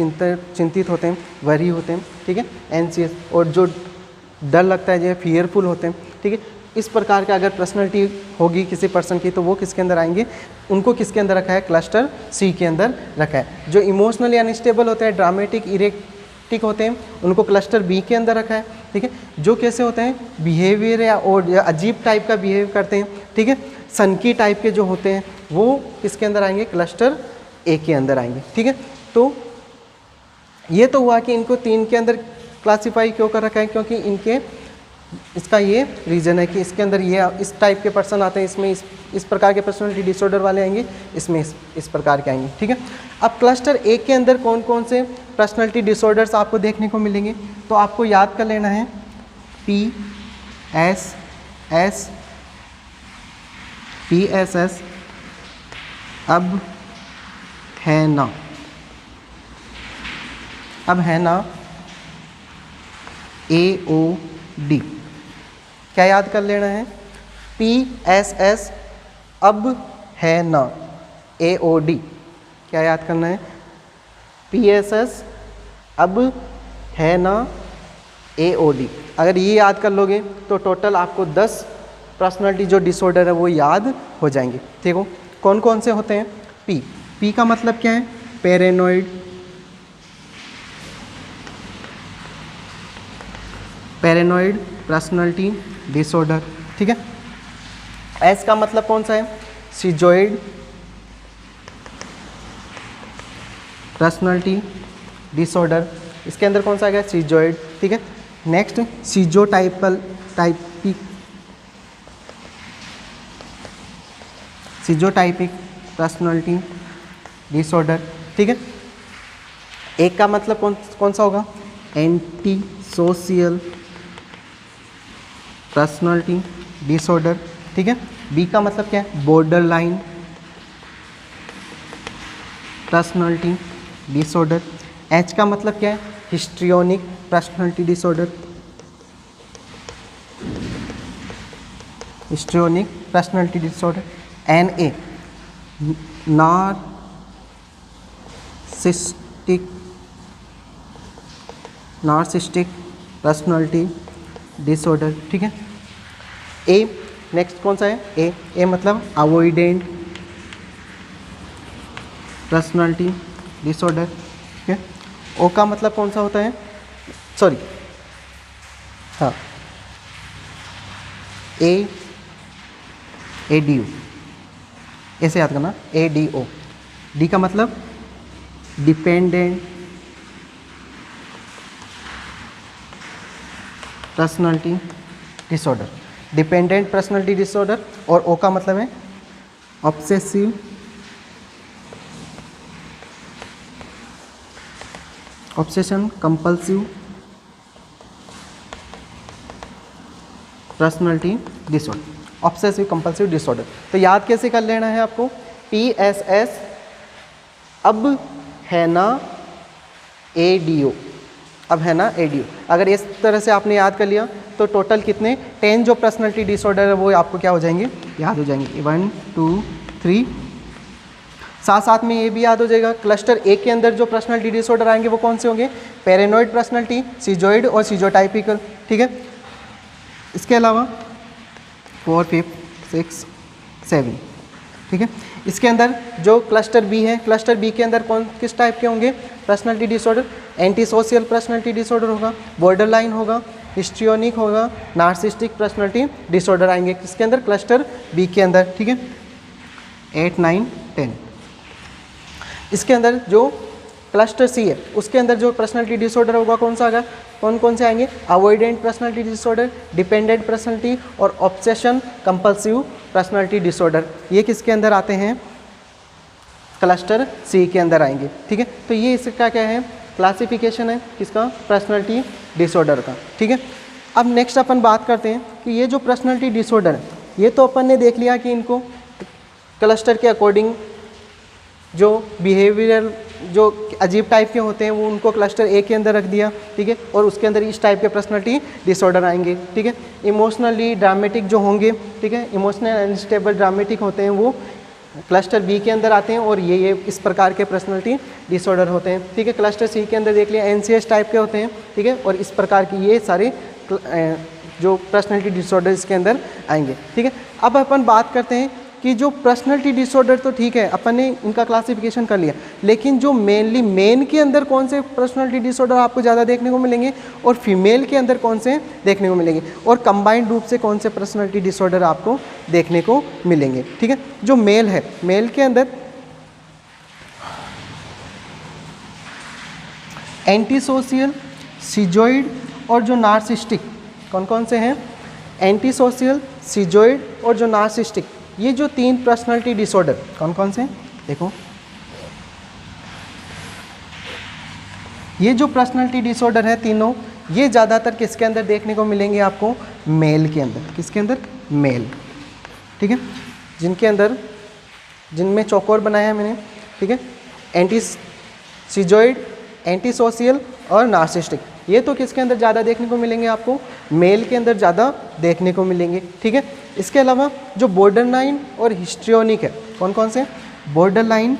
चिंतित होते हैं, वरी होते हैं, ठीक है, एंसियस। और जो डर लगता है जो फियरफुल होते हैं, ठीक है। इस प्रकार का अगर पर्सनैलिटी होगी किसी पर्सन की तो वो किसके अंदर आएंगे, उनको किसके अंदर रखा है, क्लस्टर सी के अंदर रखा है। जो इमोशनली अनस्टेबल होते हैं, ड्रामेटिक, इरेक्टिक होते हैं, उनको क्लस्टर बी के अंदर रखा है, ठीक है। जो कैसे होते हैं, बिहेवियर या अजीब टाइप का बिहेव करते हैं, ठीक है, सनकी टाइप के जो होते हैं वो किसके अंदर आएंगे, क्लस्टर ए के अंदर आएंगे, ठीक है। तो ये तो हुआ कि इनको 3 के अंदर क्लासिफाई क्यों कर रखा है, क्योंकि इनके इसका ये रीज़न है कि इसके अंदर ये इस टाइप के पर्सन आते हैं, इसमें इस प्रकार के पर्सनैलिटी डिसऑर्डर वाले आएंगे, इसमें इस प्रकार के आएंगे, ठीक है। अब क्लस्टर ए के अंदर कौन कौन से पर्सनैलिटी डिसऑर्डर्स आपको देखने को मिलेंगे, तो आपको याद कर लेना है PSS, अब है ना, AOD। क्या याद कर लेना है, PSS अब है ना, AOD। क्या याद करना है, PSS अब है ना, AOD। अगर ये याद कर लोगे तो टोटल आपको 10 पर्सनैलिटी जो डिसऑर्डर है वो याद हो जाएंगे, ठीक हो। कौन कौन से होते हैं, P का मतलब क्या है, पैरानॉइड, पर्सनैलिटी डिसऑर्डर, ठीक है। S का मतलब कौन सा है, सिजोइड पर्सनैलिटी डिसऑर्डर, इसके अंदर कौन सा आ गया, सिजोइड, ठीक है। नेक्स्ट सिजोटाइपिक पर्सनैलिटी डिसऑर्डर, ठीक है। एक का मतलब कौन सा होगा, एंटी सोशल पर्सनैलिटी डिसऑर्डर, ठीक है। बी का मतलब क्या है, border line personality disorder. H का मतलब क्या है, histrionic personality disorder, histrionic personality disorder. NA narcissistic personality disorder, ठीक है। A नेक्स्ट कौन सा है, A मतलब अवॉइडेंट पर्सनैलिटी डिसऑर्डर, ठीक है। O का मतलब कौन सा होता है, सॉरी हाँ, ADO, ऐसे याद करना, ADO। D का मतलब dependent personality disorder, dependent personality disorder. और O का मतलब है obsessive obsession compulsive personality disorder, obsessive compulsive disorder. तो याद कैसे कर लेना है आपको, PSS अब है ना, ADO, अब है ना, ADO। अगर इस तरह से आपने याद कर लिया तो टोटल कितने 10 जो पर्सनैलिटी डिसऑर्डर है वो आपको क्या हो जाएंगे, याद हो जाएंगे, 1 2 3। साथ साथ में ये भी याद हो जाएगा, क्लस्टर ए के अंदर जो पर्सनैलिटी डिसऑर्डर आएंगे वो कौन से होंगे, पैरानॉइड पर्सनैलिटी, सिजोइड और सिजोटाइपिकल, ठीक है। इसके अलावा 4 5 6 7 ठीक है। इसके अंदर जो क्लस्टर बी है, क्लस्टर बी के अंदर किस टाइप के होंगे personality disorder? Anti social personality disorder होगा, बॉर्डर लाइन होगा, हिस्ट्रियोनिक होगा, नार्सिस्टिक पर्सनालिटी डिसऑर्डर आएंगे किसके अंदर? क्लस्टर बी के अंदर। ठीक है, 8, 9, 10। इसके अंदर जो क्लस्टर सी है उसके अंदर जो पर्सनालिटी डिसऑर्डर होगा कौन सा आएगा? कौन कौन से आएंगे? Avoidant personality disorder, dependent personality और ऑब्सेशन कंपल्सिव पर्सनालिटी डिसऑर्डर। ये किसके अंदर आते हैं? क्लस्टर सी के अंदर आएंगे। ठीक है, तो ये इसका क्या है? क्लासिफिकेशन है किसका? पर्सनालिटी डिसऑर्डर का। ठीक है, अब नेक्स्ट अपन बात करते हैं कि ये जो पर्सनालिटी डिसऑर्डर है ये तो अपन ने देख लिया कि इनको क्लस्टर के अकॉर्डिंग जो बिहेवियरल जो अजीब टाइप के होते हैं वो उनको क्लस्टर ए के अंदर रख दिया। ठीक है, और उसके अंदर इस टाइप के पर्सनालिटी डिसऑर्डर आएंगे। ठीक है, इमोशनली ड्रामेटिक जो होंगे, ठीक है, इमोशनल अनस्टेबल ड्रामेटिक होते हैं वो क्लस्टर बी के अंदर आते हैं और ये इस प्रकार के पर्सनालिटी डिसऑर्डर होते हैं। ठीक है, क्लस्टर सी के अंदर देख लिया एनसीएस टाइप के होते हैं। ठीक है, और इस प्रकार की ये सारे जो पर्सनालिटी डिसऑर्डर इसके अंदर आएंगे। ठीक है, अब अपन बात करते हैं कि जो पर्सनालिटी डिसऑर्डर तो ठीक है अपन ने इनका क्लासिफिकेशन कर लिया, लेकिन जो मेन के अंदर कौन से पर्सनालिटी डिसऑर्डर आपको ज़्यादा देखने को मिलेंगे और फीमेल के अंदर कौन से देखने को मिलेंगे और कंबाइंड रूप से कौन से पर्सनालिटी डिसऑर्डर आपको देखने को मिलेंगे। ठीक है, जो मेल है, मेल के अंदर एंटी सोशल, सिजोइड और जो नार्सिस्टिक, कौन कौन से हैं? एंटी सोशल, सिजोइड और जो नार्सिस्टिक, ये जो 3 पर्सनालिटी डिसऑर्डर कौन कौन से हैं? देखो, ये जो पर्सनालिटी डिसऑर्डर है तीनों, ये ज़्यादातर किसके अंदर देखने को मिलेंगे आपको? मेल के अंदर। किसके अंदर? मेल। ठीक है, जिनके अंदर, जिनमें चौकोर बनाया है मैंने। ठीक है, एंटी सिजोइड, एंटी सोशल और नार्सिस्टिक, ये तो किसके अंदर ज़्यादा देखने को मिलेंगे आपको? मेल के अंदर ज़्यादा देखने को मिलेंगे। ठीक है, इसके अलावा जो बॉर्डर लाइन और हिस्ट्रियोनिक है, कौन कौन से? बॉर्डर लाइन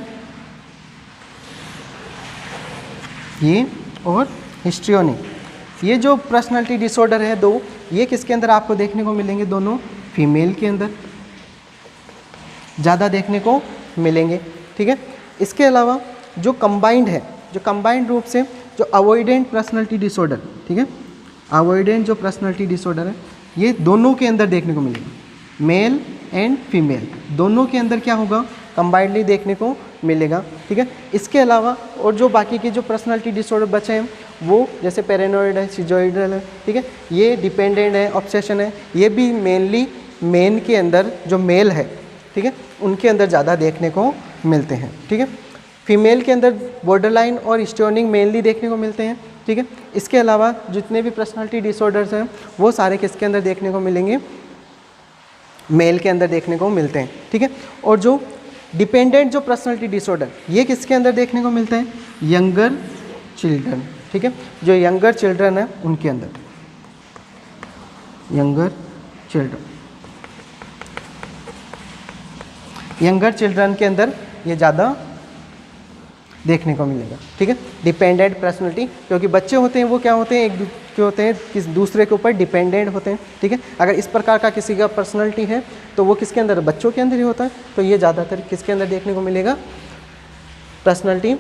ये और हिस्ट्रियोनिक, ये जो पर्सनालिटी डिसऑर्डर है दो, ये किसके अंदर आपको देखने को मिलेंगे? दोनों फीमेल के अंदर ज़्यादा देखने को मिलेंगे। ठीक है, इसके अलावा जो कंबाइंड है, जो कंबाइंड रूप से जो अवॉइडेंट पर्सनालिटी डिसऑर्डर, ठीक है, अवॉइडेंट जो पर्सनालिटी डिसऑर्डर है ये दोनों के अंदर देखने को मिलेगा। मेल एंड फीमेल दोनों के अंदर क्या होगा? कंबाइंडली देखने को मिलेगा। ठीक है, इसके अलावा और जो बाकी के जो पर्सनालिटी डिसऑर्डर बचे हैं वो जैसे पैरानॉइड है, सिजोइडल है, ठीक है, ये डिपेंडेंट है, ऑब्सेशन है, ये भी मेनली मेन के अंदर जो मेल है, ठीक है, उनके अंदर ज़्यादा देखने को मिलते हैं। ठीक है, फीमेल के अंदर बॉर्डर लाइन और हिस्ट्रियोनिक मेनली देखने को मिलते हैं। ठीक है, इसके अलावा जितने भी पर्सनालिटी डिसऑर्डर्स हैं वो सारे किसके अंदर देखने को मिलेंगे? मेल के अंदर देखने को मिलते हैं। ठीक है, और जो डिपेंडेंट जो पर्सनालिटी डिसऑर्डर ये किसके अंदर देखने को मिलते हैं? Younger children. ठीक है, जो यंगर चिल्ड्रन है उनके अंदर, यंगर चिल्ड्रन के अंदर ये ज़्यादा देखने को मिलेगा। ठीक है, डिपेंडेंट पर्सनालिटी, क्योंकि बच्चे होते हैं वो क्या होते हैं? के होते हैं किस दूसरे के ऊपर डिपेंडेंट होते हैं। ठीक है, अगर इस प्रकार का किसी का पर्सनालिटी है तो वो किसके अंदर? बच्चों के अंदर ही होता है। तो ये ज़्यादातर किसके अंदर देखने को मिलेगा? पर्सनालिटी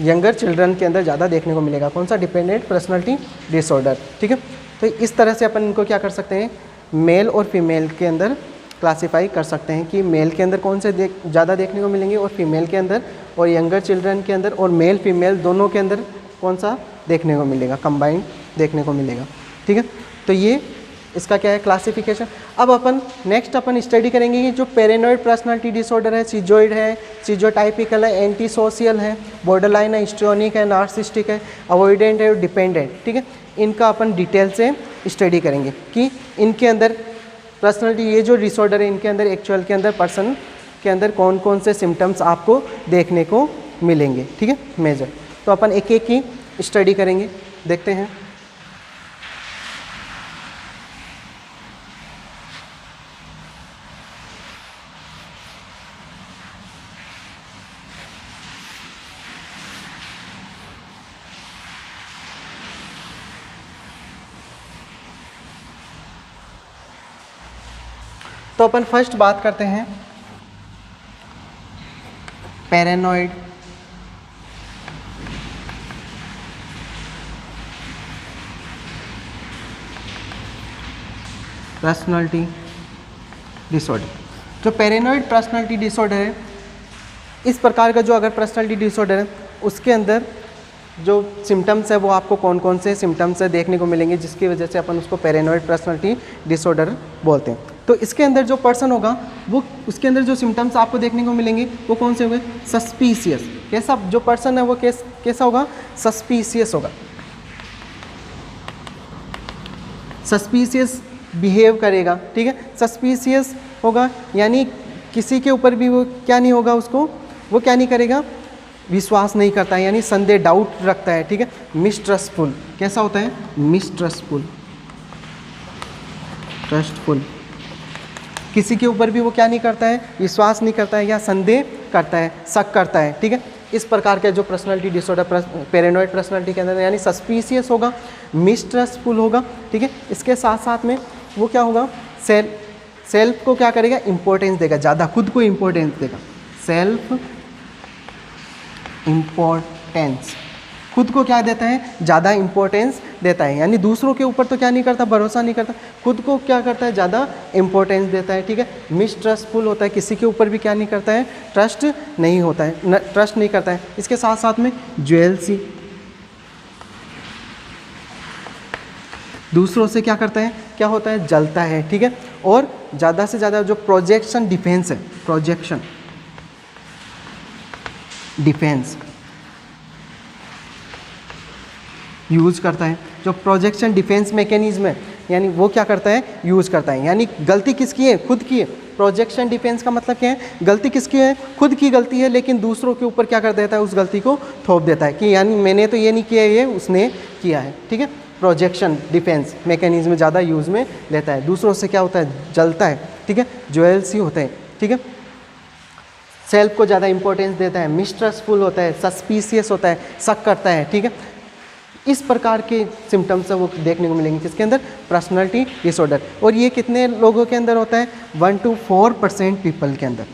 यंगर चिल्ड्रन के अंदर ज़्यादा देखने को मिलेगा। कौन सा? Dependent personality disorder. ठीक है, तो इस तरह से अपन इनको क्या कर सकते हैं? मेल और फीमेल के अंदर क्लासीफाई कर सकते हैं कि मेल के अंदर कौन से ज़्यादा देखने को मिलेंगे और फीमेल के अंदर, और यंगर चिल्ड्रन के अंदर और मेल फीमेल दोनों के अंदर कौन सा देखने को मिलेगा? कंबाइंड देखने को मिलेगा। ठीक है, तो ये इसका क्या है? क्लासिफिकेशन। अब अपन नेक्स्ट अपन स्टडी करेंगे कि जो पैरानॉइड पर्सनालिटी डिसऑर्डर है, सिजोइड है, सिजोटाइपिकल है, एंटी सोशल है, बॉर्डरलाइन है, हिस्ट्रियोनिक है, नार्सिस्टिक है, अवॉइडेंट है और डिपेंडेंट। ठीक है, इनका अपन डिटेल से स्टडी करेंगे कि इनके अंदर पर्सनालिटी ये जो डिसऑर्डर है इनके अंदर एक्चुअल के अंदर पर्सन के अंदर कौन कौन से सिम्टम्स आपको देखने को मिलेंगे। ठीक है, मेजर। तो अपन एक एक की स्टडी करेंगे, देखते हैं। तो अपन फर्स्ट बात करते हैं पैरानॉइड पर्सनालिटी डिसऑर्डर। जो पैरानॉइड पर्सनालिटी डिसऑर्डर है, इस प्रकार का जो अगर पर्सनालिटी डिसऑर्डर है उसके अंदर जो सिम्टम्स है वो आपको कौन कौन से सिम्टम्स है देखने को मिलेंगे, जिसकी वजह से अपन उसको पैरानॉइड पर्सनालिटी डिसऑर्डर बोलते हैं। तो इसके अंदर जो पर्सन होगा वो उसके अंदर जो सिम्टम्स आपको देखने को मिलेंगे वो कौन से होंगे? सस्पिशियस। कैसा जो पर्सन है वो कैसा होगा? सस्पिशियस होगा, सस्पिशियस बिहेव करेगा, ठीक है। सस्पिशियस होगा यानी किसी के ऊपर भी वो क्या नहीं होगा, उसको वो क्या नहीं करेगा, विश्वास नहीं करता है, यानी संदेह, डाउट रखता है, ठीक है। मिसट्रस्टफुल, कैसा होता है? मिसट्रस्टफुल, ट्रस्टफुल, किसी के ऊपर भी वो क्या नहीं करता है, विश्वास नहीं करता है या संदेह करता है, शक करता है, ठीक है। इस प्रकार के जो पर्सनालिटी डिसऑर्डर पैरानॉइड पर्सनालिटी के अंदर यानी सस्पिशियस होगा, मिसट्रस्टफुल होगा, ठीक है। इसके साथ साथ में वो क्या होगा, सेल्फ को क्या करेगा, इंपॉर्टेंस देगा, ज़्यादा खुद को इंपॉर्टेंस देगा, सेल्फ इम्पोर्टेंस, खुद को क्या देता है, ज़्यादा इंपॉर्टेंस देता है, यानी दूसरों के ऊपर तो क्या नहीं करता, भरोसा नहीं करता, खुद को क्या करता है, ज़्यादा इंपॉर्टेंस देता है, ठीक है। मिसट्रस्टफुल होता है, किसी के ऊपर भी क्या नहीं करता है, ट्रस्ट नहीं होता है, ट्रस्ट नहीं करता है। इसके साथ साथ में जेलसी, दूसरों से क्या करता है, क्या होता है, जलता है, ठीक है। और ज़्यादा से ज़्यादा जो प्रोजेक्शन डिफेंस है, प्रोजेक्शन डिफेंस यूज़ करता है। जो प्रोजेक्शन डिफेंस मैकेनिज्म है यानी वो क्या करता है, यूज़ करता है, यानी गलती किसकी है, खुद की है। प्रोजेक्शन डिफेंस का मतलब क्या है, गलती किसकी है, खुद की गलती है, लेकिन दूसरों के ऊपर क्या कर देता है, उस गलती को थोप देता है कि यानी मैंने तो ये नहीं किया, ये उसने किया है, ठीक है। प्रोजेक्शन डिफेंस मैकेनिज्म ज़्यादा यूज़ में लेता है, दूसरों से क्या होता है, जलता है, ठीक है। ज्वेल्सी होता है, ठीक है। सेल्फ को ज़्यादा इंपॉर्टेंस देता है, मिसट्रस्टफुल होता है, सस्पिशियस होता है, शक करता है, ठीक है। इस प्रकार के सिम्टम्स है वो देखने को मिलेंगे किसके अंदर, पर्सनालिटी डिसऑर्डर। और ये कितने लोगों के अंदर होता है, 1 to 4% पीपल के अंदर,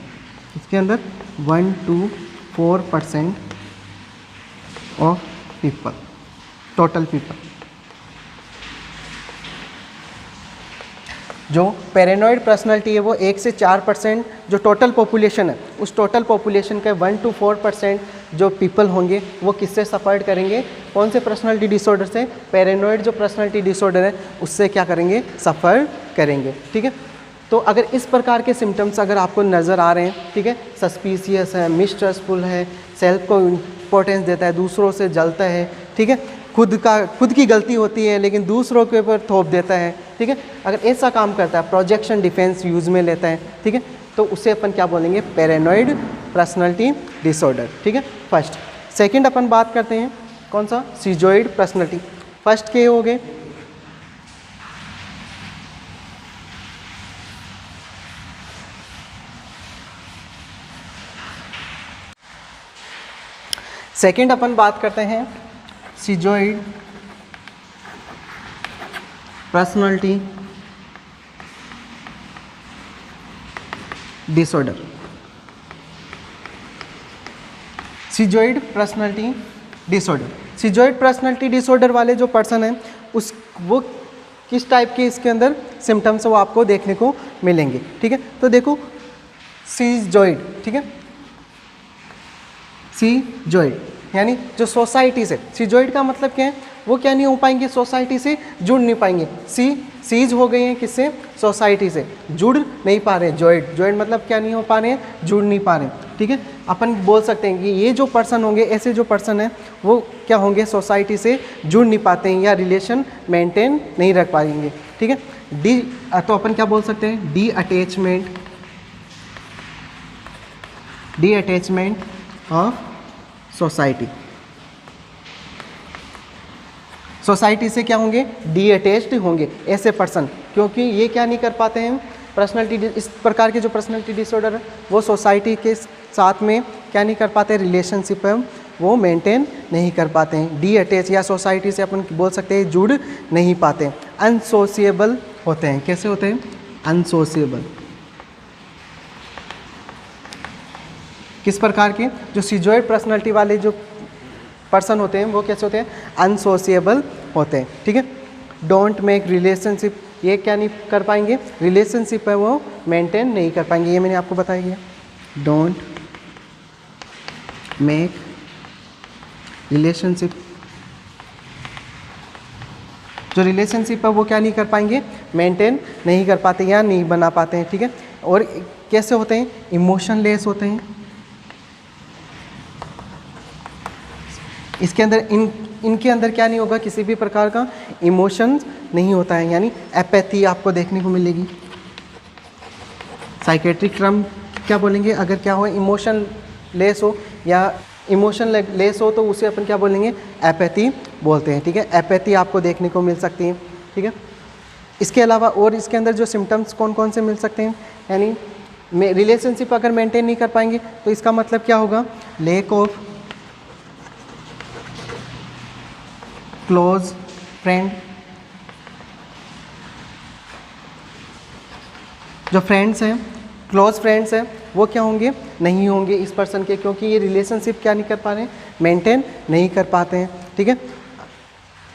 इसके अंदर 1 to 4% of people, total people. जो पैरानॉइड पर्सनालिटी है वो 1 से 4% जो टोटल पॉपुलेशन है, उस टोटल पॉपुलेशन के 1 to 4% जो पीपल होंगे वो किससे सफ़र करेंगे, कौन से पर्सनालिटी डिसऑर्डर से, पैरानॉइड जो पर्सनालिटी डिसऑर्डर है उससे क्या करेंगे, सफ़र करेंगे, ठीक है। तो अगर इस प्रकार के सिम्टम्स अगर आपको नज़र आ रहे हैं, ठीक है, सस्पिशियस है, मिसट्रस्टफुल है, सेल्फ को इम्पोर्टेंस देता है, दूसरों से जलता है, ठीक है, खुद की गलती होती है लेकिन दूसरों के ऊपर थोप देता है, ठीक है, अगर ऐसा काम करता है, प्रोजेक्शन डिफेंस यूज़ में लेता है, ठीक है, तो उसे अपन क्या बोलेंगे, पैरानॉइड पर्सनालिटी डिसऑर्डर, ठीक है। फर्स्ट। सेकंड अपन बात करते हैं कौन सा, सीजोइड पर्सनालिटी। फर्स्ट के हो गए सेकंड अपन बात करते हैं schizoid personality disorder. Schizoid personality disorder, schizoid personality disorder वाले जो पर्सन हैं वो किस टाइप के इसके अंदर सिम्टम्स वो आपको देखने को मिलेंगे, ठीक है। तो देखो सीजोइड, ठीक है, सीजोइड यानी जो सोसाइटी से, सीजोइड का मतलब क्या है, वो क्या नहीं हो पाएंगे, सोसाइटी से जुड़ नहीं पाएंगे। सीज हो गए हैं किससे, सोसाइटी से, जुड़ नहीं पा रहे। जॉइड मतलब क्या नहीं हो पा रहे हैं, जुड़ नहीं पा रहे, ठीक है। अपन बोल सकते हैं कि ये जो पर्सन होंगे, ऐसे जो पर्सन है वो क्या होंगे, सोसाइटी से जुड़ नहीं पाते हैं या रिलेशन मेंटेन नहीं रख पाएंगे, ठीक है। तो अपन क्या बोल सकते हैं, D attachment of society. Society से क्या होंगे, डी अटैच्ड होंगे ऐसे पर्सन, क्योंकि ये क्या नहीं कर पाते हैं, पर्सनालिटी, इस प्रकार के जो पर्सनालिटी डिसऑर्डर है वो सोसाइटी के साथ में क्या नहीं कर पाते, रिलेशनशिप है वो मेंटेन नहीं कर पाते हैं। डी अटैच या सोसाइटी से अपन बोल सकते हैं जुड़ नहीं पाते हैं। अनसोशिएबल होते हैं, कैसे होते हैं, अनसोशिएबल, किस प्रकार के? जो सिजोइड पर्सनालिटी वाले जो पर्सन होते हैं वो कैसे होते हैं? अनसोशिएबल होते हैं, ठीक है। डोंट मेक रिलेशनशिप, ये क्या नहीं कर पाएंगे? रिलेशनशिप है वो मेंटेन नहीं कर पाएंगे, ये मैंने आपको बताया गया। डोंट मेक रिलेशनशिप, जो रिलेशनशिप है वो क्या नहीं कर पाएंगे? मेंटेन नहीं कर पाते या नहीं बना पाते हैं, ठीक है। और कैसे होते हैं? इमोशनलेस होते हैं। इसके अंदर इनके अंदर क्या नहीं होगा? किसी भी प्रकार का इमोशन नहीं होता है, यानी एपैथी आपको देखने को मिलेगी। साइकेट्रिक टर्म क्या बोलेंगे? अगर क्या हो, इमोशन लेस हो या इमोशन लेस हो तो उसे अपन क्या बोलेंगे? एपैथी बोलते हैं, ठीक है। एपैथी आपको देखने को मिल सकती है, ठीक है। इसके अलावा और इसके अंदर जो सिम्टम्स कौन कौन से मिल सकते हैं? यानी रिलेशनशिप अगर मेंटेन नहीं कर पाएंगे तो इसका मतलब क्या होगा? लैक ऑफ क्लोज फ्रेंड, जो फ्रेंड्स हैं, क्लोज फ्रेंड्स हैं, वो क्या होंगे? नहीं होंगे इस पर्सन के, क्योंकि ये रिलेशनशिप क्या नहीं कर पा रहे हैं? मेंटेन नहीं कर पाते हैं, ठीक है।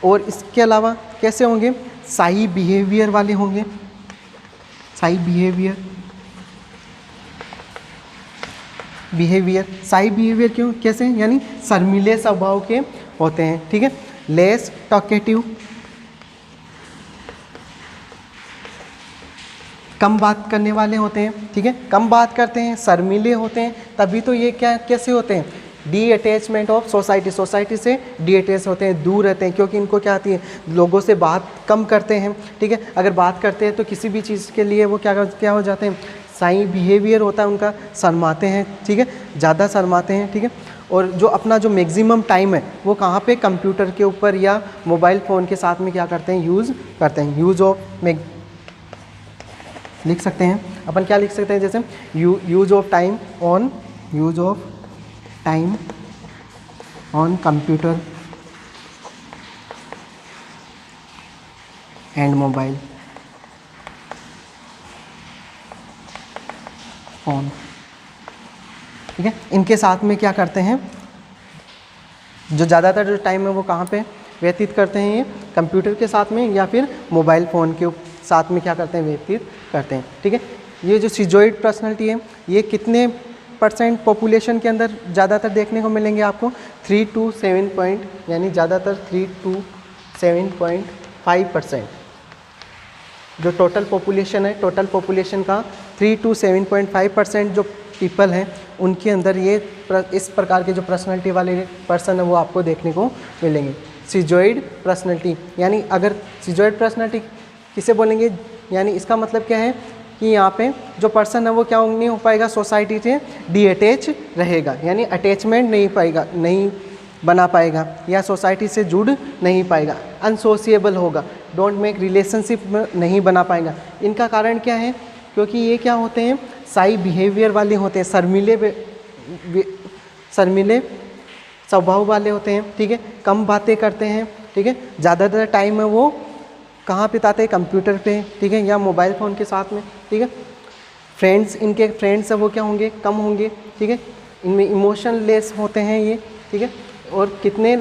और इसके अलावा कैसे होंगे? शाई बिहेवियर वाले होंगे। शाई बिहेवियर, शाई बिहेवियर क्यों, कैसे? यानी शर्मीले स्वभाव के होते हैं, ठीक है। लेस टॉकेटिव, कम बात करने वाले होते हैं, ठीक है। कम बात करते हैं, शर्मीले होते हैं, तभी तो ये क्या कैसे होते हैं? D attachment of society, society से डी अटैच होते हैं, दूर रहते हैं, क्योंकि इनको क्या आती है? लोगों से बात कम करते हैं, ठीक है। अगर बात करते हैं तो किसी भी चीज़ के लिए वो क्या हो जाते हैं? शाई बिहेवियर होता है उनका, शर्माते हैं, ठीक है, ज़्यादा शर्माते हैं, ठीक है। और जो अपना जो मैक्सिमम टाइम है वो कहाँ पे? कंप्यूटर के ऊपर या मोबाइल फ़ोन के साथ में क्या करते हैं? यूज़ करते हैं। यूज़ ऑफ लिख सकते हैं अपन, क्या लिख सकते हैं? जैसे use of time on computer and mobile phone, ठीक है। इनके साथ में क्या करते हैं? जो ज़्यादातर जो टाइम है वो कहाँ पे व्यतीत करते हैं? ये कंप्यूटर के साथ में या फिर मोबाइल फ़ोन के साथ में क्या करते हैं? व्यतीत करते हैं, ठीक है। ये जो सिजोइड पर्सनालिटी है ये कितने % पॉपुलेशन के अंदर ज़्यादातर देखने को मिलेंगे आपको? 3 to 7 पॉइंट, यानी ज़्यादातर 3 to 7.5%। जो टोटल पॉपुलेशन है, टोटल पॉपुलेशन का 3 to 7.5% जो पीपल हैं उनके अंदर ये इस प्रकार के जो पर्सनालिटी वाले पर्सन है वो आपको देखने को मिलेंगे। सिजोइड पर्सनालिटी, यानी अगर सिजोइड पर्सनालिटी किसे बोलेंगे? यानी इसका मतलब क्या है कि यहाँ पे जो पर्सन है वो क्या नहीं हो पाएगा? सोसाइटी से डी अटैच रहेगा, यानी अटैचमेंट नहीं बना पाएगा या सोसाइटी से जुड़ नहीं पाएगा, अनसोशिएबल होगा, डोंट मेक रिलेशनशिप नहीं बना पाएगा। इनका कारण क्या है? क्योंकि ये क्या होते हैं? शाई बिहेवियर वाले होते हैं, शर्मीले स्वभाव वाले होते हैं, ठीक है। कम बातें करते हैं, ठीक है। ज़्यादातर टाइम है वो कहाँ बिताते हैं? कंप्यूटर पे, ठीक है, या मोबाइल फ़ोन के साथ में, ठीक है। इनके फ्रेंड्स है वो क्या होंगे? कम होंगे, ठीक है। इनमें इमोशनलेस होते हैं ये, ठीक है। और कितने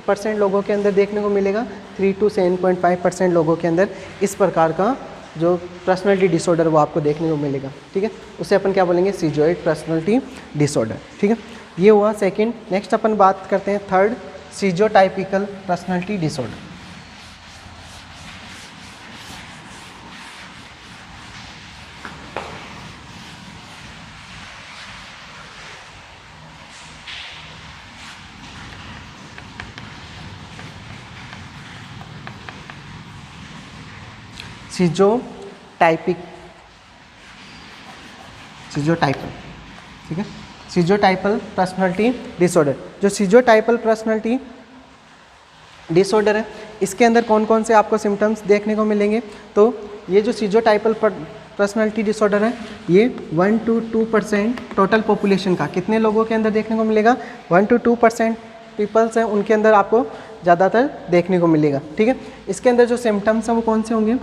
% लोगों के अंदर देखने को मिलेगा? 3 to 7.5% लोगों के अंदर इस प्रकार का जो पर्सनालिटी डिसऑर्डर वो आपको देखने को मिलेगा, ठीक है। उसे अपन क्या बोलेंगे? सिजोइड पर्सनालिटी डिसऑर्डर, ठीक है। ये हुआ सेकंड। नेक्स्ट अपन बात करते हैं थर्ड, सिजोटाइपिकल पर्सनालिटी डिसऑर्डर। सिजोटाइपल, ठीक है। सिजोटाइपल पर्सनालिटी डिसऑर्डर, जो सिजोटाइपल पर्सनालिटी डिसऑर्डर है इसके अंदर कौन कौन से आपको सिम्टम्स देखने को मिलेंगे? तो ये जो सिजोटाइपल पर्सनालिटी डिसऑर्डर है ये 1 to 2% टोटल पॉपुलेशन का कितने लोगों के अंदर देखने को मिलेगा? 1 to 2% पीपल्स हैं उनके अंदर आपको ज़्यादातर देखने को मिलेगा, ठीक है। इसके अंदर जो सिम्टम्स हैं वो कौन से होंगे?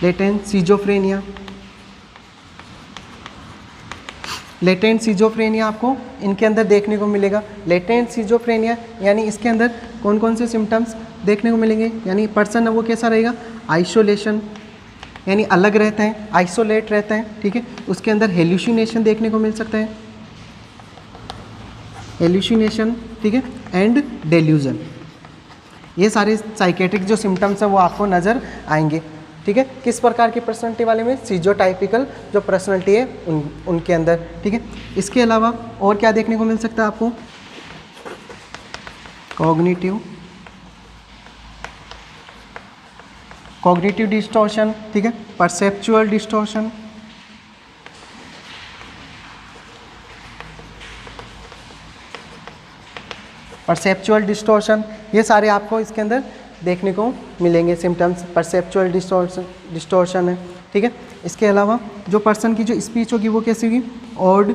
लेटेंट सिजोफ्रेनिया, लेटेंट सिजोफ्रेनिया आपको इनके अंदर देखने को मिलेगा। लेटेंट सिजोफ्रेनिया यानी इसके अंदर कौन कौन से सिम्टम्स देखने को मिलेंगे, यानी पर्सन है वो कैसा रहेगा, आइसोलेशन यानी अलग रहता है, आइसोलेट रहता है, ठीक है। उसके अंदर हेल्यूसिनेशन देखने को मिल सकता है, हेल्यूसिनेशन, ठीक है, एंड डेल्यूजन। ये सारे साइकेट्रिक जो सिम्टम्स हैं वो आपको नज़र आएंगे, ठीक है। किस प्रकार की पर्सनैलिटी वाले में, सीजोटाइपिकल जो पर्सनैलिटी है उनके अंदर, ठीक है। इसके अलावा और क्या देखने को मिल सकता है आपको, कॉग्निटिव डिस्टॉर्शन, ठीक है, परसेप्चुअल डिस्टॉर्शन, परसेप्चुअल डिस्टॉर्शन, ये सारे आपको इसके अंदर देखने को मिलेंगे सिम्टम्स। परसेप्चुअल डिस्टॉर्शन है, ठीक है। इसके अलावा जो पर्सन की जो स्पीच होगी वो कैसी होगी, ऑड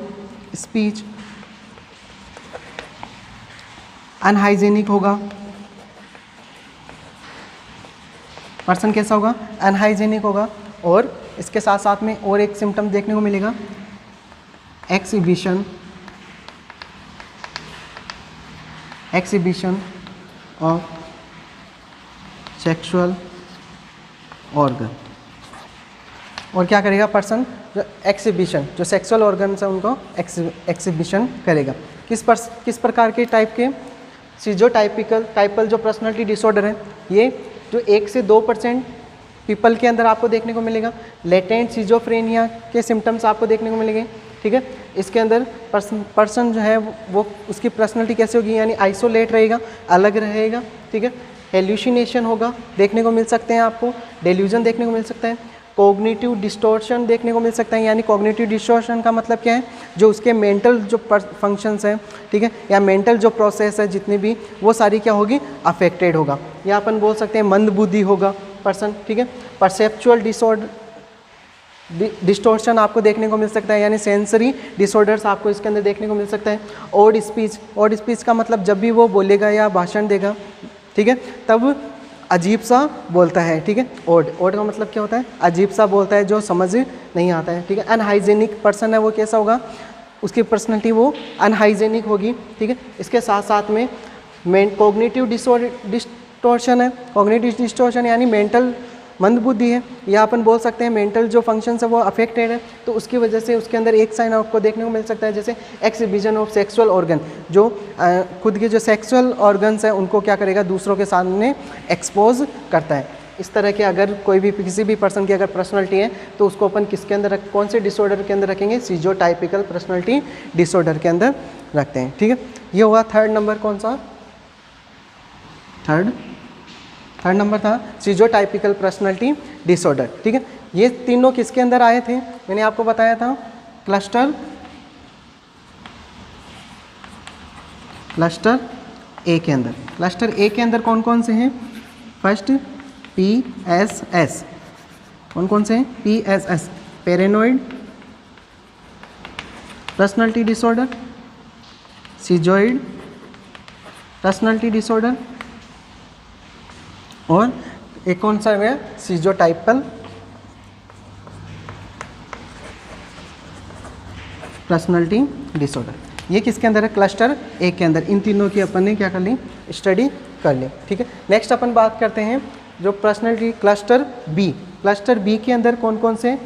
स्पीच, अनहाइजेनिक होगा, पर्सन कैसा होगा, अनहाइजेनिक होगा। और इसके साथ साथ में और एक सिम्टम देखने को मिलेगा, एक्सिबिशन ऑफ सेक्सुअल ऑर्गन। और क्या करेगा पर्सन, जो एक्सिबिशन, जो सेक्सुअल ऑर्गन्स है उनको एक्सिबिशन करेगा। किस प्रकार के टाइप के, टाइपल जो पर्सनालिटी डिसऑर्डर है, ये जो 1 से 2% पीपल के अंदर आपको देखने को मिलेगा। लेटेंट सिजोफ्रेनिया के सिम्टम्स आपको देखने को मिलेंगे, ठीक है। इसके अंदर पर्सन जो है वो उसकी पर्सनालिटी कैसे होगी, यानी आइसोलेट रहेगा, अलग रहेगा, ठीक है। हेल्यूसिनेशन होगा, देखने को मिल सकते हैं आपको, डेल्यूजन देखने को मिल सकता है, कॉग्निटिव डिस्टॉर्शन देखने को मिल सकता है। यानी कॉग्निटिव डिस्टॉर्शन का मतलब क्या है, जो उसके मेंटल जो फंक्शंस हैं, ठीक है, या मेंटल जो प्रोसेस है जितनी भी, वो सारी क्या होगी, अफेक्टेड होगा, या अपन बोल सकते हैं मंदबुद्धि होगा पर्सन, ठीक है। परसेप्चुअल डिस्टॉर्शन आपको देखने को मिल सकता है, यानी सेंसरी डिसऑर्डर्स आपको इसके अंदर देखने को मिल सकता है। ऑड स्पीच का मतलब जब भी वो बोलेगा या भाषण देगा, ठीक है, तब अजीब सा बोलता है, ठीक है। ऑड का मतलब क्या होता है, अजीब सा बोलता है, जो समझ नहीं आता है, ठीक है। अनहाइजेनिक पर्सन है वो कैसा होगा, उसकी पर्सनैलिटी वो अनहाइजेनिक होगी, ठीक है। इसके साथ साथ में कॉग्निटिव डिस्टॉर्शन है। कॉग्निटिव डिस्टॉर्शन यानी मेंटल मंदबुद्धि है, या अपन बोल सकते हैं मेंटल जो फंक्शंस है वो अफेक्टेड है, तो उसकी वजह से उसके अंदर एक साइन आपको देखने को मिल सकता है, जैसे एक्सिबिशन ऑफ सेक्सुअल ऑर्गन, जो खुद के जो सेक्सुअल ऑर्गन्स हैं उनको क्या करेगा, दूसरों के सामने एक्सपोज करता है। इस तरह के अगर कोई भी किसी भी पर्सन की अगर पर्सनैलिटी है तो उसको अपन किसके अंदर कौन से डिसऑर्डर के अंदर रखेंगे, सीजोटाइपिकल पर्सनैलिटी डिसऑर्डर के अंदर रखते हैं, ठीक है। ये हुआ थर्ड नंबर, कौन सा, थर्ड नंबर था सीजोटाइपिकल पर्सनैलिटी डिसऑर्डर, ठीक है। ये तीनों किसके अंदर आए थे, मैंने आपको बताया था, क्लस्टर ए के अंदर। क्लस्टर ए के अंदर कौन कौन से हैं, फर्स्ट PSS, कौन कौन से हैं, PSS, paranoid personality disorder, schizoid personality disorder, और एक कौन सा है, सीजोटाइपल पर्सनैलिटी डिसऑर्डर। ये किसके अंदर है, क्लस्टर ए के अंदर। इन तीनों की अपन ने क्या कर ली, स्टडी कर ली, ठीक है। नेक्स्ट अपन बात करते हैं जो personality cluster B. Cluster B के अंदर कौन कौन से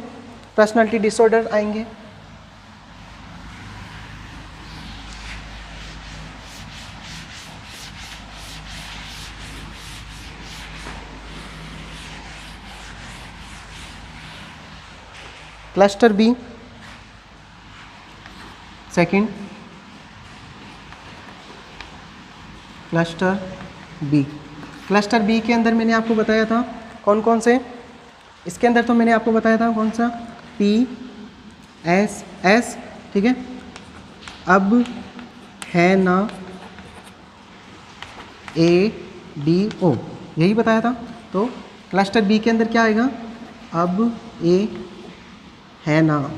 पर्सनैलिटी डिसऑर्डर आएंगे, cluster B second, cluster B के अंदर मैंने आपको बताया था कौन कौन से, इसके अंदर तो मैंने आपको बताया था कौन सा, PSS, ठीक है। अब है ना ADO, यही बताया था। तो क्लस्टर बी के अंदर क्या आएगा, अब ए है ना,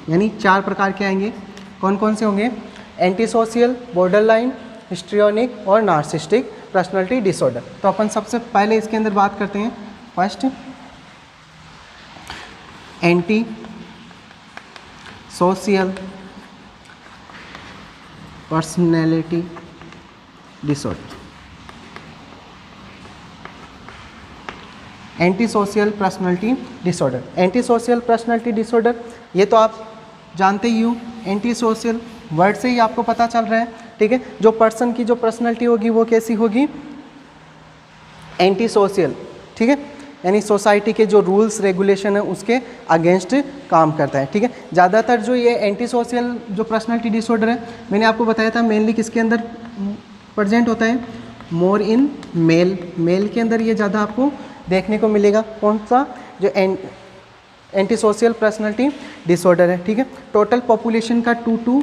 यानी 4 प्रकार के आएंगे। कौन कौन से होंगे, एंटी सोशल, बॉर्डरलाइन, हिस्ट्रियोनिक और नार्सिस्टिक पर्सनैलिटी डिसऑर्डर। तो अपन सबसे पहले इसके अंदर बात करते हैं, first anti social personality disorder. Anti social personality disorder. Anti social personality disorder ये तो आप जानते ही हो, एंटी सोशल वर्ड से ही आपको पता चल रहा है, ठीक है। जो पर्सन की जो पर्सनैलिटी होगी वो कैसी होगी, एंटी सोशल, ठीक है, यानी सोसाइटी के जो रूल्स रेगुलेशन है उसके अगेंस्ट काम करता है, ठीक है। ज़्यादातर जो ये एंटी सोशल जो पर्सनैलिटी डिसऑर्डर है, मैंने आपको बताया था मेनली किसके अंदर प्रेजेंट होता है, मोर इन मेल, मेल के अंदर ये ज़्यादा आपको देखने को मिलेगा। कौन सा, जो एंटी सोशल पर्सनैलिटी डिसऑर्डर है, ठीक है। टोटल पॉपुलेशन का 2 to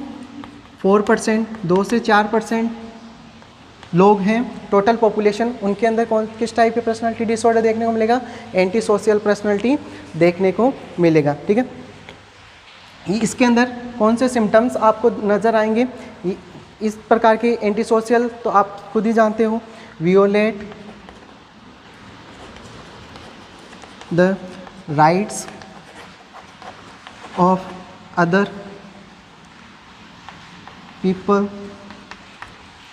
4%, 2 से 4% लोग हैं टोटल पॉपुलेशन, उनके अंदर किस टाइप के पर्सनैलिटी डिसऑर्डर देखने को मिलेगा, एंटी सोशल पर्सनैलिटी देखने को मिलेगा, ठीक है। इसके अंदर कौन से सिम्टम्स आपको नज़र आएंगे इस प्रकार के एंटी सोशल, तो आप खुद ही जानते हो, violate the rights of other people,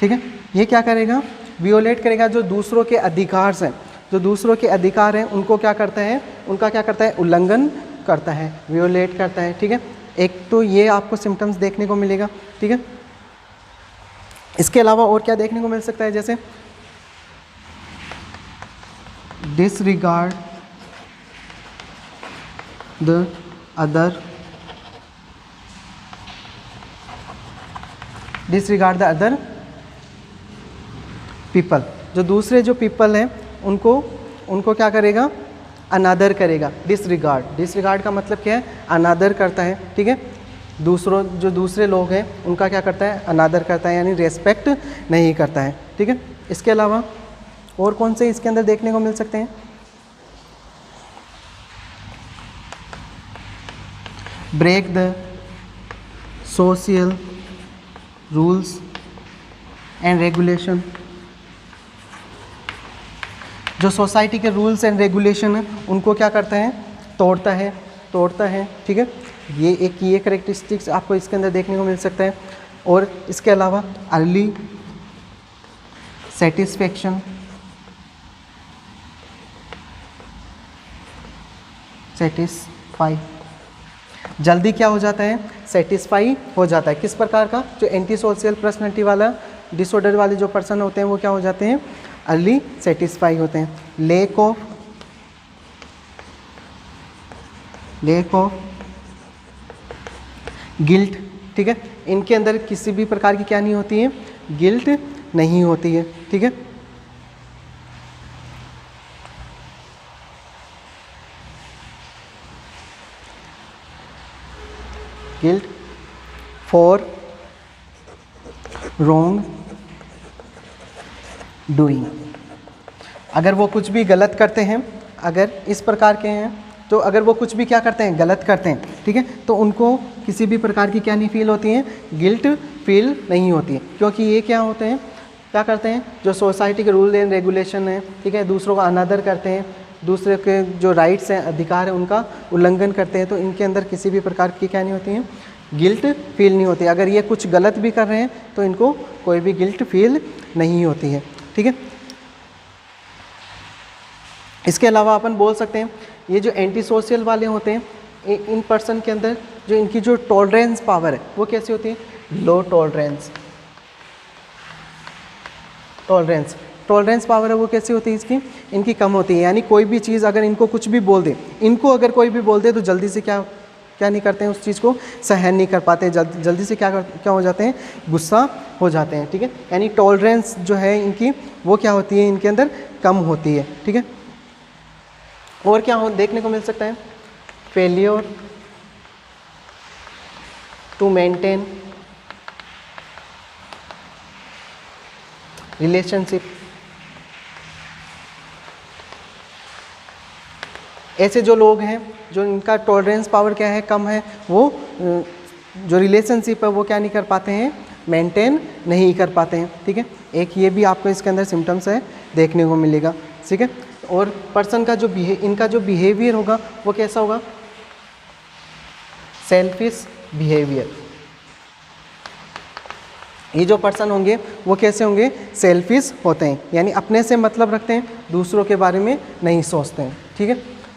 ठीक है। ये क्या करेगा, वियोलेट करेगा जो दूसरों के अधिकार हैं, जो दूसरों के अधिकार हैं उनको क्या करता है, उनका क्या करता है, उल्लंघन करता है, वियोलेट करता है, ठीक है। एक तो ये आपको सिम्टम्स देखने को मिलेगा, ठीक है। इसके अलावा और क्या देखने को मिल सकता है, जैसे disregard the other, disregard the other people, जो दूसरे जो पीपल हैं उनको क्या करेगा, अनादर करेगा। डिसरिगार्ड, डिसरिगार्ड का मतलब क्या है, अनादर करता है, ठीक है। जो दूसरे लोग हैं उनका क्या करता है, अनादर करता है, यानी रेस्पेक्ट नहीं करता है, ठीक है। इसके अलावा और कौन से इसके अंदर देखने को मिल सकते हैं, break the social rules and regulation, जो सोसाइटी के रूल्स एंड रेगुलेशन है उनको क्या करता है, तोड़ता है, ठीक है। ये करेक्टरिस्टिक्स आपको इसके अंदर देखने को मिल सकता है। और इसके अलावा अर्ली सेटिस्फेक्शन, सेटिस्फाई, जल्दी क्या हो जाता है, सेटिस्फाई हो जाता है। किस प्रकार का, जो एंटी सोशल पर्सनैलिटी वाला डिसऑर्डर वाले जो पर्सन होते हैं वो क्या हो जाते हैं, अर्ली सेटिस्फाई होते हैं। लेक ऑफ गिल्ट, ठीक है, इनके अंदर किसी भी प्रकार की क्या नहीं होती है, गिल्ट नहीं होती है, ठीक है। गिल्ट फॉर रॉन्ग डूइंग, अगर वो कुछ भी गलत करते हैं, अगर इस प्रकार के हैं तो अगर वो कुछ भी क्या करते हैं, गलत करते हैं, ठीक है, तो उनको किसी भी प्रकार की क्या नहीं फील होती है, गिल्ट फील नहीं होती है, क्योंकि ये क्या होते हैं, क्या करते हैं, जो सोसाइटी के रूल एंड रेगुलेशन है, ठीक है, दूसरों का अनादर करते हैं, दूसरे के जो राइट्स हैं, अधिकार है, उनका उल्लंघन करते हैं, तो इनके अंदर किसी भी प्रकार की क्या नहीं होती है, गिल्ट फील नहीं होती। अगर ये कुछ गलत भी कर रहे हैं तो इनको कोई भी गिल्ट फील नहीं होती है, ठीक है। इसके अलावा अपन बोल सकते हैं ये जो एंटी सोशल वाले होते हैं इन पर्सन के अंदर जो इनकी जो टॉलरेंस पावर है वो कैसी होती है, लो टॉलरेंस, टॉलरेंस पावर है वो कैसी होती है इसकी, इनकी कम होती है। यानी कोई भी चीज़ अगर इनको कुछ भी बोल दे, इनको अगर कोई भी बोल दे तो जल्दी से क्या नहीं करते हैं, उस चीज़ को सहन नहीं कर पाते, जल्दी से क्या हो जाते हैं, गुस्सा हो जाते हैं, ठीक है। यानी टॉलरेंस जो है इनकी वो क्या होती है, इनके अंदर कम होती है, ठीक है। और क्या देखने को मिल सकता है, फेलियर टू मेंटेन रिलेशनशिप, ऐसे जो लोग हैं जो इनका टॉलरेंस पावर क्या है, कम है, वो जो रिलेशनशिप है वो क्या नहीं कर पाते हैं, मेंटेन नहीं कर पाते हैं, ठीक है। एक ये भी आपको इसके अंदर सिम्टम्स है देखने को मिलेगा, ठीक है। और पर्सन का जो इनका जो बिहेवियर होगा वो कैसा होगा, सेल्फिश बिहेवियर। ये जो पर्सन होंगे वो कैसे होंगे, सेल्फिश होते हैं, यानी अपने से मतलब रखते हैं, दूसरों के बारे में नहीं सोचते हैं। ठीक है,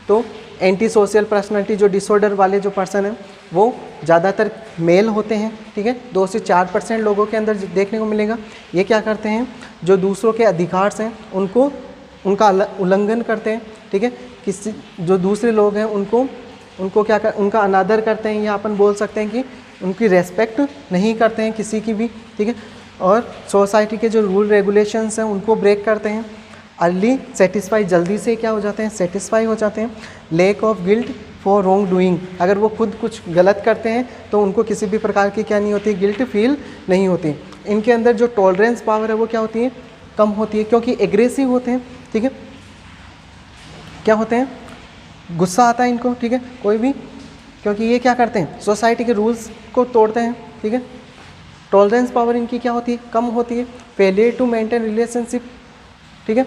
तो एंटी सोशल पर्सनालिटी जो डिसऑर्डर वाले जो पर्सन हैं वो ज़्यादातर मेल होते हैं। ठीक है, 2 से 4% लोगों के अंदर देखने को मिलेगा। ये क्या करते हैं, जो दूसरों के अधिकार हैं उनका उल्लंघन करते हैं। ठीक है, किसी जो दूसरे लोग हैं उनको क्या कर, उनका अनादर करते हैं, या अपन बोल सकते हैं कि उनकी रेस्पेक्ट नहीं करते हैं किसी की भी। ठीक है, और सोसाइटी के जो रूल रेगुलेशंस हैं उनको ब्रेक करते हैं। अर्ली सेटिस्फाई, जल्दी से क्या हो जाते हैं, सेटिस्फाई हो जाते हैं। Lake of guilt for wrong doing, अगर वो खुद कुछ गलत करते हैं तो उनको किसी भी प्रकार की क्या नहीं होती, गिल्ट फील नहीं होती। इनके अंदर जो टॉलरेंस पावर है वो क्या होती है, कम होती है, क्योंकि एग्रेसिव होते हैं। ठीक है, क्या होते हैं, गुस्सा आता है इनको। ठीक है, कोई भी, क्योंकि ये क्या करते हैं, सोसाइटी के रूल्स को तोड़ते हैं। ठीक है, टॉलरेंस पावर इनकी क्या होती है, कम होती है। फेलियर टू मेंटेन रिलेशनशिप, ठीक है,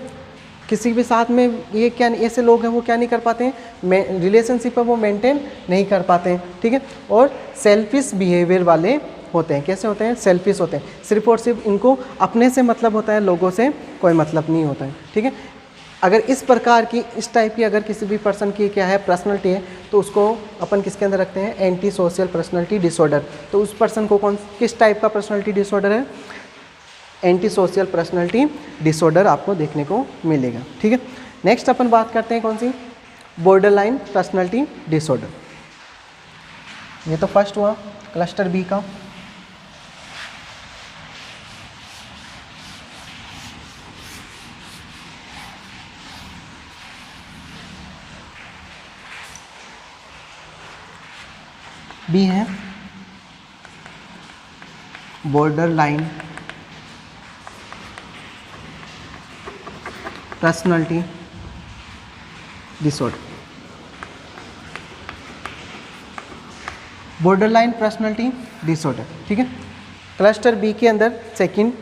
किसी भी साथ में ये क्या, ऐसे लोग हैं वो क्या नहीं कर पाते हैं, रिलेशनशिप है वो मेंटेन नहीं कर पाते हैं। ठीक है, और सेल्फिश बिहेवियर वाले होते हैं। कैसे होते हैं, सेल्फिश होते हैं, सिर्फ और सिर्फ इनको अपने से मतलब होता है, लोगों से कोई मतलब नहीं होता है। ठीक है, अगर इस प्रकार की, इस टाइप की अगर किसी भी पर्सन की क्या है पर्सनैलिटी है, तो उसको अपन किसके अंदर रखते हैं, एंटी सोशल पर्सनैलिटी डिसऑर्डर। तो उस पर्सन को किस टाइप का पर्सनैलिटी डिसऑर्डर है, एंटी सोशल पर्सनैलिटी डिसऑर्डर आपको देखने को मिलेगा। ठीक है, नेक्स्ट अपन बात करते हैं कौन सी, बॉर्डरलाइन पर्सनैलिटी डिसऑर्डर। ये तो फर्स्ट हुआ क्लस्टर बी का। बी है border line personality disorder. Border line personality disorder, ठीक है, क्लस्टर बी के अंदर second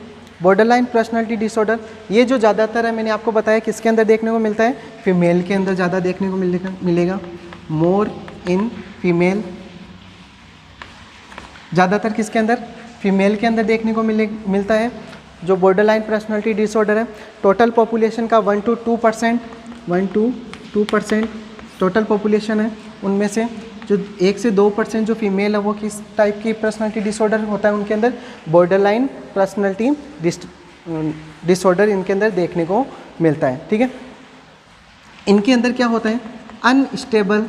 border line personality disorder. ये जो ज़्यादातर है, मैंने आपको बताया किसके अंदर देखने को मिलता है, फीमेल के अंदर ज़्यादा देखने को मिलेगा, मोर इन फीमेल। ज़्यादातर किसके अंदर, फीमेल के अंदर देखने को मिलता है जो बॉर्डर लाइन पर्सनैलिटी डिसऑर्डर है। टोटल पॉपुलेशन का 1 to 2% टोटल पॉपुलेशन है, उनमें से जो 1 से 2% जो फीमेल है वो किस टाइप की पर्सनैलिटी डिसऑर्डर होता है, उनके अंदर बॉर्डर लाइन पर्सनैलिटी डिसऑर्डर इनके अंदर देखने को मिलता है। ठीक है, इनके अंदर क्या होता है, अनस्टेबल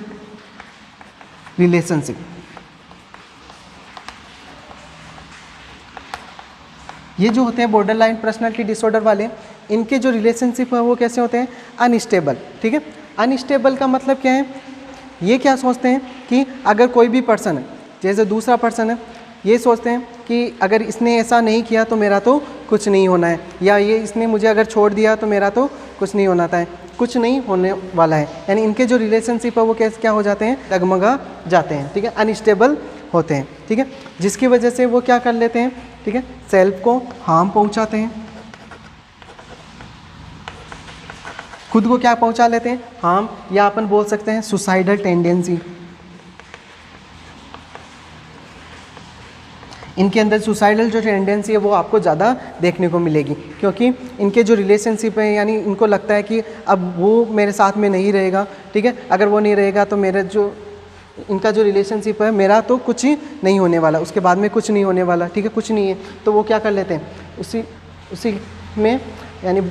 रिलेशनशिप। ये जो होते हैं बॉर्डर लाइन पर्सनैलिटी डिसऑर्डर वाले, इनके जो रिलेशनशिप है वो कैसे होते हैं, अनस्टेबल। ठीक है, अनस्टेबल का मतलब क्या है, ये क्या सोचते हैं कि अगर कोई भी पर्सन है, जैसे दूसरा पर्सन है, ये सोचते हैं कि अगर इसने ऐसा नहीं किया तो मेरा तो कुछ नहीं होना है, या ये इसने मुझे अगर छोड़ दिया तो मेरा तो कुछ नहीं होना था, कुछ नहीं होने वाला है। यानी इनके जो रिलेशनशिप है वो कैसे क्या हो जाते हैं, डगमगा जाते हैं। ठीक है, अनस्टेबल होते हैं। ठीक है, जिसकी वजह से वो क्या कर लेते हैं, ठीक है, सेल्फ को हार्म पहुंचाते हैं, खुद को क्या पहुंचा लेते हैं, हार्म, या अपन बोल सकते हैं सुसाइडल टेंडेंसी। इनके अंदर सुसाइडल जो टेंडेंसी है वो आपको ज़्यादा देखने को मिलेगी, क्योंकि इनके जो रिलेशनशिप है, यानी इनको लगता है कि अब वो मेरे साथ में नहीं रहेगा। ठीक है, अगर वो नहीं रहेगा तो मेरा जो इनका जो रिलेशनशिप है, मेरा तो कुछ ही नहीं होने वाला, उसके बाद में कुछ नहीं होने वाला। ठीक है, कुछ नहीं है, तो वो क्या कर लेते हैं, उसी में यानी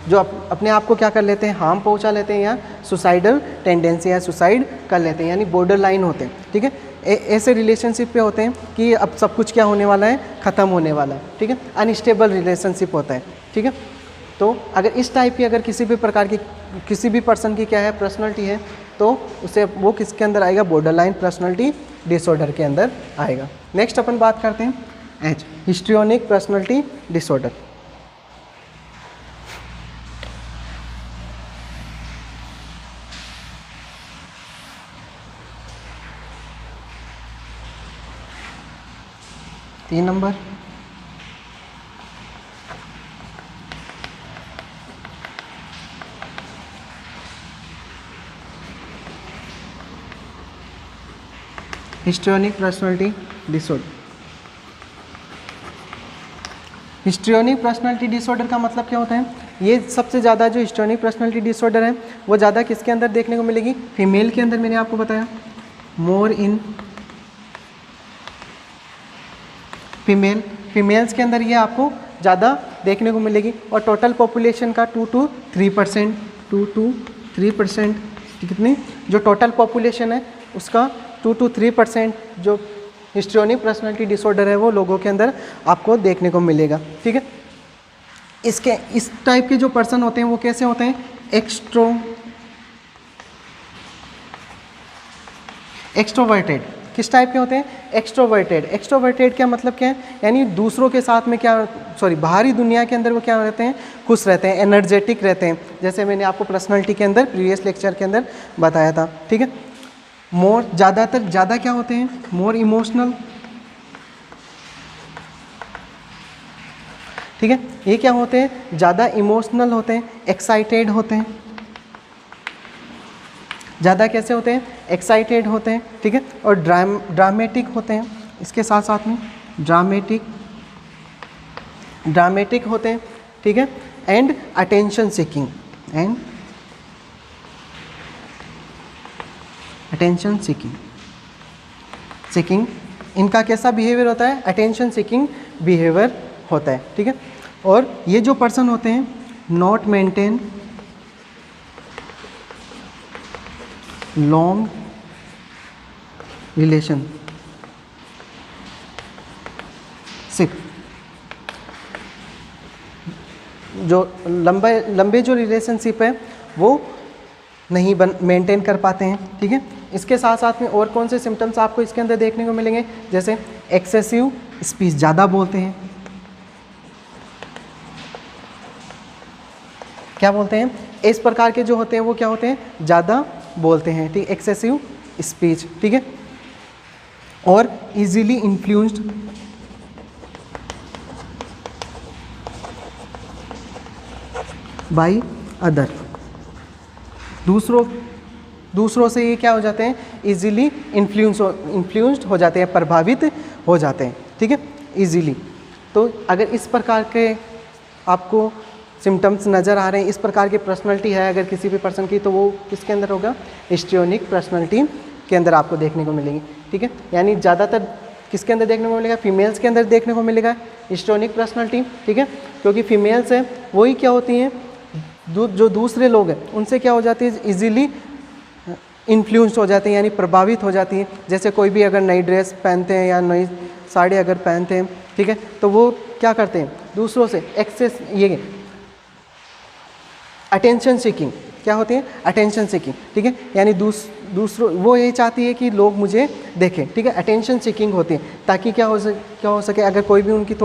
जो अपने आप को क्या कर लेते हैं, हार्म पहुंचा लेते हैं, या सुसाइडल टेंडेंसी या सुसाइड कर लेते हैं, यानी बॉर्डर लाइन होते हैं। ठीक है, ऐसे रिलेशनशिप पे होते हैं कि अब सब कुछ क्या होने वाला है, ख़त्म होने वाला है। ठीक है, अनस्टेबल रिलेशनशिप होता है। ठीक है, तो अगर इस टाइप की अगर किसी भी प्रकार की किसी भी पर्सन की क्या है पर्सनैलिटी है, तो उसे वो किसके अंदर आएगा, बॉर्डर लाइन पर्सनैलिटी डिसऑर्डर के अंदर आएगा। नेक्स्ट अपन बात करते हैं एच, हिस्ट्रियोनिक पर्सनैलिटी डिसऑर्डर। तीन number histrionic personality disorder. Histrionic personality disorder का मतलब क्या होता है? ये सबसे ज़्यादा जो हिस्ट्रियोनिक पर्सनालिटी डिसऑर्डर है वो ज़्यादा किसके अंदर देखने को मिलेगी? फीमेल के अंदर। मैंने आपको बताया मोर इन फीमेल, फीमेल्स के अंदर ये आपको ज़्यादा देखने को मिलेगी। और टोटल पॉपुलेशन का 2 to 3%, 2 to 3%, कितनी जो टोटल पॉपुलेशन है उसका 2 to 3% जो हिस्ट्रियोनिक पर्सनालिटी डिसऑर्डर है वो लोगों के अंदर आपको देखने को मिलेगा। ठीक है, इसके इस टाइप के जो पर्सन होते हैं वो कैसे होते हैं? एक्सट्रोवर्टेड। किस टाइप के होते हैं? एक्सट्रोवर्टेड। एक्सट्रोवर्टेड क्या मतलब क्या है? यानी दूसरों के साथ में बाहरी दुनिया के अंदर वो क्या रहते हैं? खुश रहते हैं, एनर्जेटिक रहते हैं, जैसे मैंने आपको पर्सनालिटी के अंदर प्रीवियस लेक्चर के अंदर बताया था। ठीक है, मोर ज़्यादा क्या होते हैं? More emotional. ठीक है, ये क्या होते हैं? ज़्यादा इमोशनल होते हैं, एक्साइटेड होते हैं। ज़्यादा कैसे होते हैं? एक्साइटेड होते हैं। ठीक है, और ड्रामेटिक होते हैं, इसके साथ साथ में ड्रामेटिक होते हैं। ठीक है, एंड अटेंशन सीकिंग, सीकिंग इनका कैसा बिहेवियर होता है? अटेंशन सीकिंग बिहेवियर होता है। ठीक है, और ये जो पर्सन होते हैं नॉट मेंटेन लॉन्ग रिलेशनशिप, जो लंबे जो रिलेशनशिप है वो नहीं मेंटेन कर पाते हैं। ठीक है, इसके साथ साथ में और कौन से सिम्टम्स आपको इसके अंदर देखने को मिलेंगे? जैसे एक्सेसिव स्पीच, ज़्यादा बोलते हैं। क्या बोलते हैं? इस प्रकार के जो होते हैं वो क्या होते हैं? ज़्यादा बोलते हैं। ठीक, एक्सेसिव स्पीच। ठीक है, और इजीली इन्फ्लुएंस्ड बाय अदर, दूसरों से ये क्या हो जाते हैं? इजीली इन्फ्लुएंस्ड हो जाते हैं, प्रभावित हो जाते हैं। ठीक है, इजीली। तो अगर इस प्रकार के आपको सिम्टम्स नज़र आ रहे हैं, इस प्रकार की पर्सनालिटी है अगर किसी भी पर्सन की, तो वो किसके अंदर होगा? हिस्ट्रियोनिक पर्सनालिटी के अंदर आपको देखने को मिलेगी। ठीक है, यानी ज़्यादातर किसके अंदर देखने को मिलेगा? फीमेल्स के अंदर देखने को मिलेगा हिस्ट्रियोनिक पर्सनालिटी। ठीक है, क्योंकि फीमेल्स हैं वही क्या होती हैं, जो दूसरे लोग हैं उनसे क्या हो जाती है? इजीली इन्फ्लुएंस हो जाती हैं, यानी प्रभावित हो जाती हैं। जैसे कोई भी अगर नई ड्रेस पहनते हैं या नई साड़ी अगर पहनते हैं, ठीक है, तो वो क्या करते हैं? दूसरों से एक्सेस, ये अटेंशन सीकिंग क्या होती है? Attention seeking. ठीक है, यानी दूसरों वो ये चाहती है कि लोग मुझे देखें। ठीक है, अटेंशन सीकिंग होती है, ताकि क्या हो सके अगर कोई भी उनकी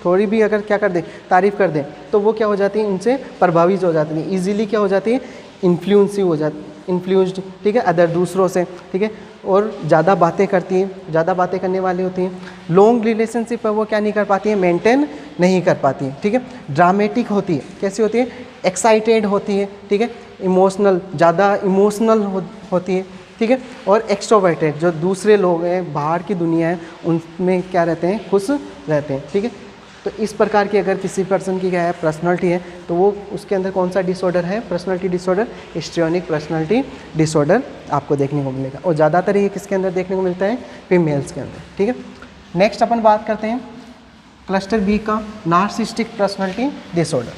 थोड़ी भी अगर क्या कर दे, तारीफ़ कर दे, तो वो क्या हो जाती है? उनसे प्रभावित हो जाती है, ईजिली क्या हो जाती है? इन्फ्लुएंस्ड। ठीक है, अदर दूसरों से। ठीक है, और ज़्यादा बातें करती हैं, ज़्यादा बातें करने वाली होती हैं। लॉन्ग रिलेशनशिप है वो क्या नहीं कर पाती है? मेंटेन नहीं कर पाती है। ठीक है, ड्रामेटिक होती है, कैसी होती है? एक्साइटेड होती है। ठीक है, इमोशनल, ज़्यादा इमोशनल होती है। ठीक है, और एक्सट्रोवर्टेड, जो दूसरे लोग हैं, बाहर की दुनिया है, उनमें क्या रहते हैं? खुश रहते हैं। ठीक है, तो इस प्रकार की अगर किसी पर्सन की क्या है? पर्सनालिटी है, तो वो उसके अंदर कौन सा डिसऑर्डर है? Personality disorder, histrionic personality disorder आपको देखने को मिलेगा। और ज़्यादातर ये किसके अंदर देखने को मिलता है? फीमेल्स के अंदर। ठीक है, नेक्स्ट अपन बात करते हैं क्लस्टर बी का, नार्सिसिस्टिक पर्सनालिटी डिसऑर्डर।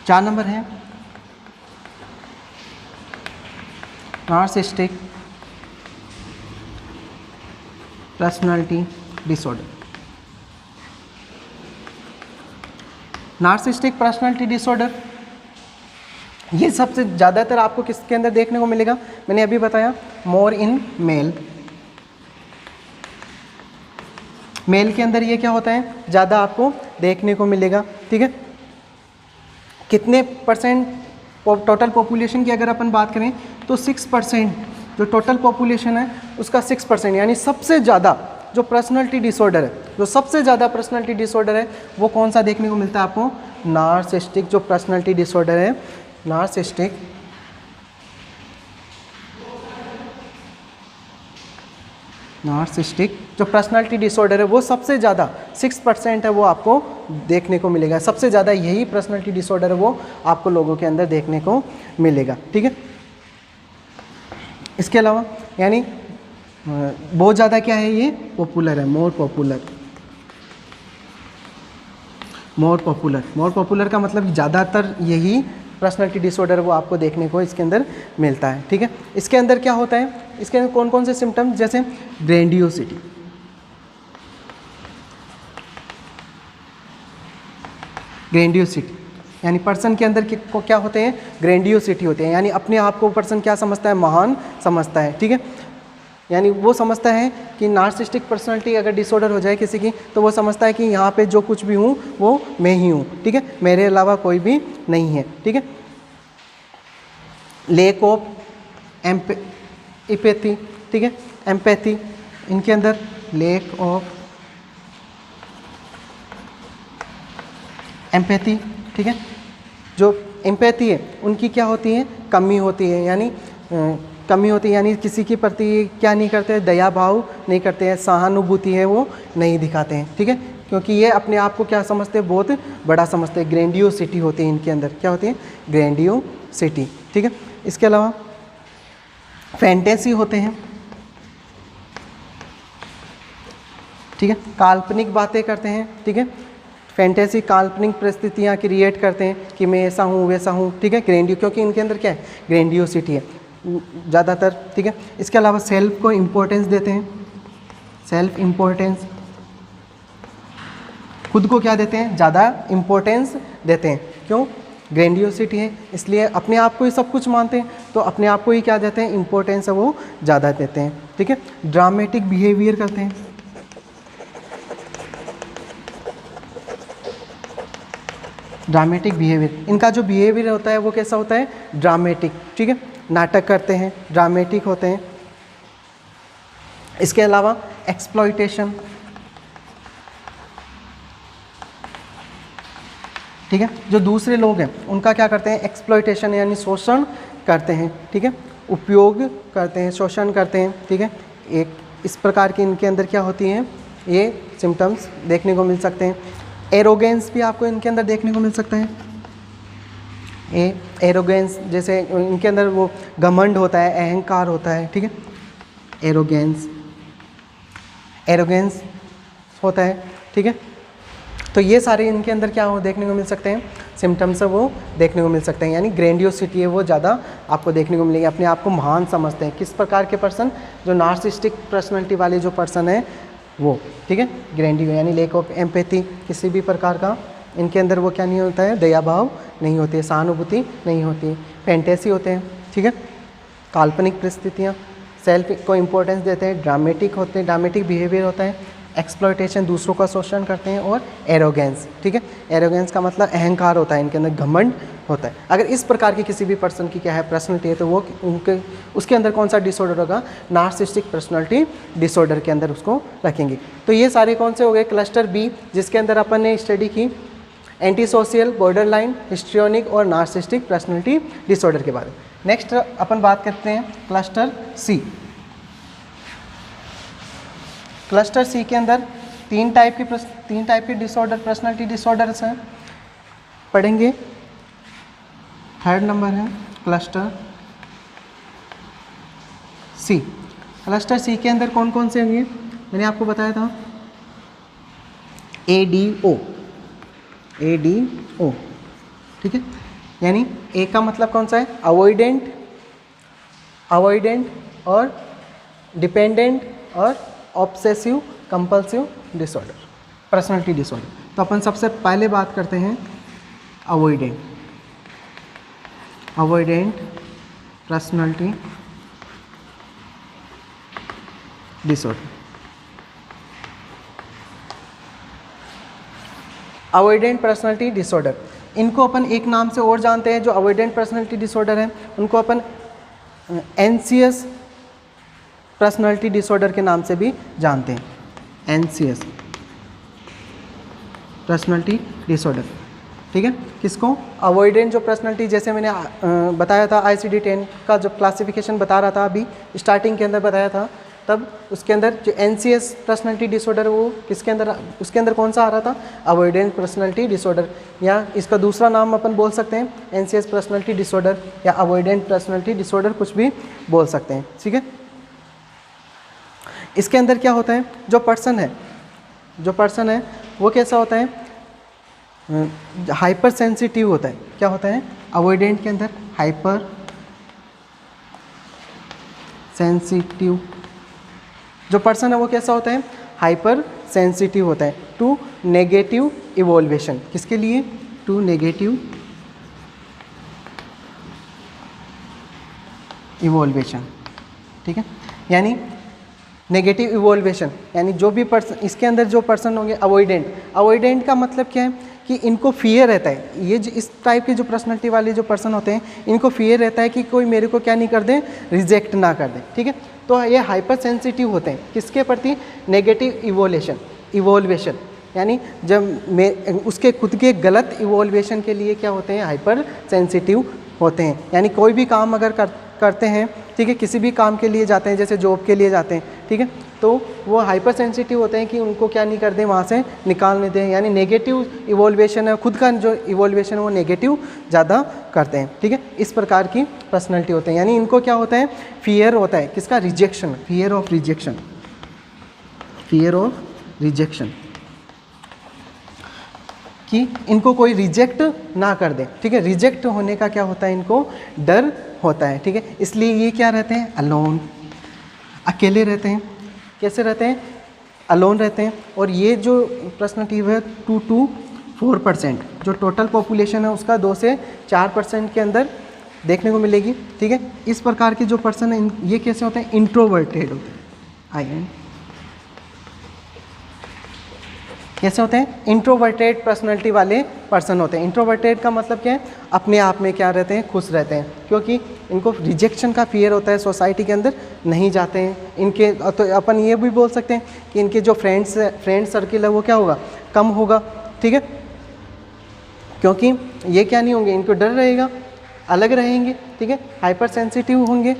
चार नंबर है narcissistic personality disorder. Narcissistic personality disorder ये सबसे ज़्यादातर आपको किसके अंदर देखने को मिलेगा? मैंने अभी बताया मोर इन मेल। मेल के अंदर ये क्या होता है? ज़्यादा आपको देखने को मिलेगा। ठीक है, कितने परसेंट टोटल पॉपुलेशन की अगर अपन बात करें तो 6%, जो टोटल पॉपुलेशन है उसका 6%, यानी सबसे ज़्यादा जो पर्सनालिटी डिसऑर्डर है, जो सबसे ज़्यादा पर्सनालिटी डिसऑर्डर है वो कौन सा देखने को मिलता है आपको? नार्सिस्टिक जो पर्सनालिटी डिसऑर्डर है, नार्सिस्टिक जो पर्सनालिटी डिसऑर्डर है वो सबसे ज़्यादा 6% है, वो आपको देखने को मिलेगा। सबसे ज़्यादा यही पर्सनालिटी डिसऑर्डर है वो आपको लोगों के अंदर देखने को मिलेगा, ठीक है। इसके अलावा यानी बहुत ज़्यादा क्या है, ये पॉपुलर है, मोर पॉपुलर का मतलब ज़्यादातर यही पर्सनालिटी डिसऑर्डर वो आपको देखने को इसके अंदर मिलता है, ठीक है। इसके अंदर क्या होता है, इसके अंदर कौन कौन से सिम्टम्स, जैसे ग्रैंडियोसिटी, यानी पर्सन के अंदर क्या होते हैं, ग्रैंडियोसिटी होते हैं, यानी अपने आप को पर्सन क्या समझता है, महान समझता है, ठीक है। यानी वो समझता है कि नार्सिस्टिक पर्सनालिटी अगर डिसऑर्डर हो जाए किसी की, तो वो समझता है कि यहाँ पे जो कुछ भी हूँ वो मैं ही हूँ, ठीक है, मेरे अलावा कोई भी नहीं है, ठीक है। लेक ऑफ एम्पैथी, ठीक है, एम्पैथी इनके अंदर लेक ऑफ एम्पैथी, ठीक है। जो एम्पैथी है उनकी क्या होती है, कमी होती है, यानी किसी के प्रति क्या नहीं करते, दया भाव नहीं करते हैं, सहानुभूति है वो नहीं दिखाते हैं, ठीक है, क्योंकि ये अपने आप को क्या समझते हैं, बहुत बड़ा समझते हैं। ग्रैंडियोसिटी होती है इनके अंदर, क्या होती है, ग्रैंडियोसिटी, ठीक है। इसके अलावा फैंटेसी होते हैं, ठीक है, काल्पनिक बातें करते हैं, ठीक है। फैंटेसी काल्पनिक परिस्थितियाँ क्रिएट करते हैं कि मैं ऐसा हूँ वैसा हूँ, ठीक है, क्योंकि इनके अंदर क्या है, ग्रैंडियोसिटी है ज़्यादातर, ठीक है। इसके अलावा सेल्फ को इम्पोर्टेंस देते हैं, सेल्फ इम्पोर्टेंस, खुद को क्या देते हैं, ज़्यादा इम्पोर्टेंस देते हैं, क्यों, ग्रैंडियोसिटी है इसलिए अपने आप को ही सब कुछ मानते हैं, तो अपने आप को ही क्या देते हैं, इम्पोर्टेंस है वो ज़्यादा देते हैं, ठीक है। ड्रामेटिक बिहेवियर करते हैं, ड्रामेटिक बिहेवियर, इनका जो बिहेवियर होता है वो कैसा होता है, ड्रामेटिक, ठीक है, नाटक करते हैं, ड्रामेटिक होते हैं। इसके अलावा एक्सप्लॉइटेशन, ठीक है, जो दूसरे लोग हैं उनका क्या करते हैं, एक्सप्लॉइटेशन यानी शोषण करते हैं, ठीक है, उपयोग करते हैं, शोषण करते हैं, ठीक है। एक इस प्रकार की इनके अंदर क्या होती हैं, ये सिम्टम्स देखने को मिल सकते हैं। एरोगेंस भी आपको इनके अंदर देखने को मिल सकता है, एरोगेंस जैसे इनके अंदर वो घमंड होता है, अहंकार होता है, ठीक है, एरोगेंस होता है, ठीक है। तो ये सारे इनके अंदर क्या हो देखने को मिल सकते हैं, सिम्टम्स है वो देखने को मिल सकते हैं, यानी ग्रैंडियोसिटी है वो ज़्यादा आपको देखने को मिलेगी, अपने आप को महान समझते हैं। किस प्रकार के पर्सन, जो नार्सिस्टिक पर्सनालिटी वाले जो पर्सन है वो, ठीक है, ग्रैंडियो यानी लेक ऑफ एम्पैथी, किसी भी प्रकार का इनके अंदर वो क्या नहीं होता है, दया भाव नहीं होती है, सहानुभूति नहीं होती है। फैंटेसी होते हैं, ठीक है, काल्पनिक परिस्थितियाँ, सेल्फ को इम्पोर्टेंस देते हैं, ड्रामेटिक होते हैं, ड्रामेटिक बिहेवियर होता है, एक्सप्लॉइटेशन दूसरों का शोषण करते हैं, और एरोगेंस, ठीक है, एरोगेंस का मतलब अहंकार होता है, इनके अंदर घमंड होता है। अगर इस प्रकार की किसी भी पर्सन की क्या है पर्सनलिटी है, तो वो उनके उसके अंदर कौन सा डिसऑर्डर होगा, नार्सिस्टिक पर्सनैलिटी डिसऑर्डर के अंदर उसको रखेंगे। तो ये सारे कौन से हो गए, क्लस्टर बी, जिसके अंदर अपन ने स्टडी की एंटी सोशल, बॉर्डरलाइन, हिस्ट्रियोनिक और नार्सिस्टिक पर्सनैलिटी डिसऑर्डर के बारे में। नेक्स्ट अपन बात करते हैं क्लस्टर सी। क्लस्टर सी के अंदर तीन टाइप के डिसऑर्डर, पर्सनैलिटी डिसऑर्डर्स हैं, पढ़ेंगे। थर्ड नंबर है क्लस्टर सी। क्लस्टर सी के अंदर कौन कौन से होंगे, मैंने आपको बताया था, ADO, ठीक है, यानी ए का मतलब कौन सा है, अवॉइडेंट और डिपेंडेंट और obsessive compulsive disorder, personality disorder. तो अपन सबसे पहले बात करते हैं avoidant personality disorder. Avoidant personality disorder, इनको अपन एक नाम से और जानते हैं, जो अवॉइडेंट पर्सनैलिटी डिसऑर्डर है उनको अपन एंशियस पर्सनैलिटी डिसऑर्डर के नाम से भी जानते हैं, एंशियस पर्सनैलिटी डिसऑर्डर, ठीक है। किसको? अवॉइडेंट जो पर्सनैलिटी, जैसे मैंने बताया था ICD-10 का जो क्लासिफिकेशन बता रहा था अभी स्टार्टिंग के अंदर बताया था, तब उसके अंदर जो NCS पर्सनैलिटी डिसऑर्डर वो किसके अंदर, उसके अंदर कौन सा आ रहा था? अवॉइडेंट पर्सनैलिटी डिसऑर्डर, या इसका दूसरा नाम अपन बोल सकते हैं NCS पर्सनैलिटी डिसऑर्डर या अवॉइडेंट पर्सनैलिटी डिसऑर्डर, कुछ भी बोल सकते हैं। ठीक है। इसके अंदर क्या होता है, जो पर्सन है वो कैसा होता है? हाइपर सेंसिटिव होता है। क्या होता है? अवॉइडेंट के अंदर हाइपर सेंसिटिव जो पर्सन है वो कैसा होता है? हाइपर सेंसिटिव होता है टू नेगेटिव इवोल्वेशन। किसके लिए? To negative evolution. ठीक है। यानी नेगेटिव इवोल्वेशन, यानी जो भी पर्सन, इसके अंदर जो पर्सन होंगे अवॉइडेंट का मतलब क्या है कि इनको फियर रहता है। ये जो इस टाइप के जो पर्सनालिटी वाले जो पर्सन होते हैं, इनको फियर रहता है कि कोई मेरे को क्या नहीं कर दे, रिजेक्ट ना कर दे। ठीक है। तो ये हाइपर सेंसिटिव होते हैं किसके प्रति? नेगेटिव इवोल्वेशन, यानी जब उसके खुद के गलत इवोल्वेशन के लिए क्या होते हैं? हाइपर सेंसिटिव होते हैं। यानी कोई भी काम अगर करते हैं, ठीक है, किसी भी काम के लिए जाते हैं, जैसे जॉब के लिए जाते हैं, ठीक है, तो वो हाइपर सेंसिटिव होते हैं कि उनको क्या नहीं कर दें, वहाँ से निकालने दें। यानी नेगेटिव इवोल्वेशन है, खुद का जो इवोल्वेशन है वो नेगेटिव ज़्यादा करते हैं। ठीक है। इस प्रकार की पर्सनैलिटी होते हैं। यानी इनको क्या होता है? फियर होता है किसका? रिजेक्शन, फियर ऑफ रिजेक्शन, कि इनको कोई रिजेक्ट ना कर दे। ठीक है। रिजेक्ट होने का क्या होता है? इनको डर होता है। ठीक है। इसलिए ये क्या रहते हैं? अलोन, अकेले रहते हैं। कैसे रहते हैं? अलोन रहते हैं। और ये जो पर्सनैलिटी है 2 to 4%, जो टोटल पॉपुलेशन है उसका 2 से 4% के अंदर देखने को मिलेगी। ठीक है। इस प्रकार के जो पर्सन है ये कैसे होते हैं? इंट्रोवर्टेड होते हैं। कैसे होते हैं? इंट्रोवर्टेड पर्सनैलिटी वाले पर्सन होते हैं। इंट्रोवर्टेड का मतलब क्या है? अपने आप में क्या रहते हैं? खुश रहते हैं, क्योंकि इनको रिजेक्शन का फियर होता है, सोसाइटी के अंदर नहीं जाते हैं। इनके तो अपन ये भी बोल सकते हैं कि इनके जो फ्रेंड सर्किल है वो क्या होगा? कम होगा। ठीक है। क्योंकि ये क्या नहीं होंगे, इनको डर रहेगा, अलग रहेंगे। ठीक है। हाइपर सेंसिटिव होंगे।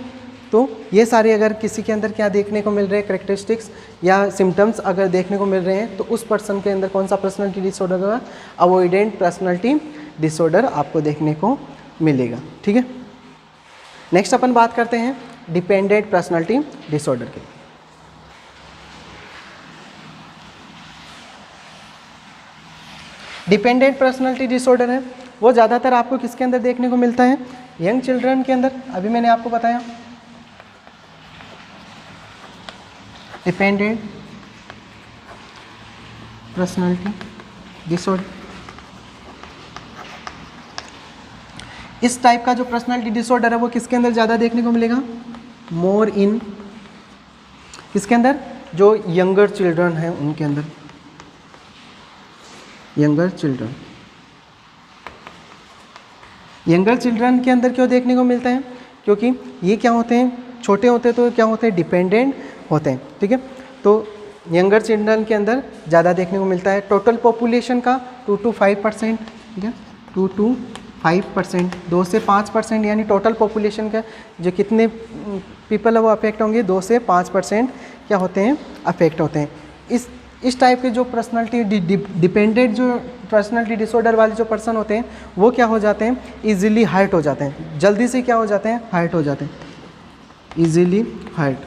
तो ये सारे अगर किसी के अंदर क्या देखने को मिल रहे हैं, करेक्टरिस्टिक्स या सिम्टम्स अगर देखने को मिल रहे हैं, तो उस पर्सन के अंदर कौन सा पर्सनैलिटी डिसऑर्डर होगा? अवॉइडेंट पर्सनैलिटी डिसऑर्डर आपको देखने को मिलेगा। ठीक है। नेक्स्ट अपन बात करते हैं डिपेंडेंट पर्सनैलिटी डिसऑर्डर के। डिपेंडेंट पर्सनैलिटी डिसऑर्डर है वो ज़्यादातर आपको किसके अंदर देखने को मिलता है? यंग चिल्ड्रन के अंदर। अभी मैंने आपको बताया डिपेंडेंट पर्सनैलिटी डिसऑर्डर। इस टाइप का जो पर्सनैलिटी डिसऑर्डर है वो किसके अंदर ज़्यादा देखने को मिलेगा? मोर इन किसके अंदर? जो यंगर चिल्ड्रन हैं उनके अंदर। यंगर चिल्ड्रन के अंदर क्यों देखने को मिलता है? क्योंकि ये क्या होते हैं? छोटे होते तो क्या होते हैं? डिपेंडेंट होते हैं। ठीक है। तो यंगर चिल्ड्रन के अंदर ज़्यादा देखने को मिलता है। टोटल पॉपुलेशन का 2 to 5%। ठीक है। 2 to 5%, 2 से 5%, यानी टोटल पॉपुलेशन का जो कितने पीपल है वो अफेक्ट होंगे, 2 से 5% क्या होते हैं? अफेक्ट होते हैं। इस टाइप के जो पर्सनैलिटी डिपेंडेंट जो पर्सनैलिटी डिसऑर्डर वाले जो पर्सन होते हैं वो क्या हो जाते हैं? इजीली हर्ट हो जाते हैं। जल्दी से क्या हो जाते हैं? हर्ट हो जाते हैं। इजीली हर्ट,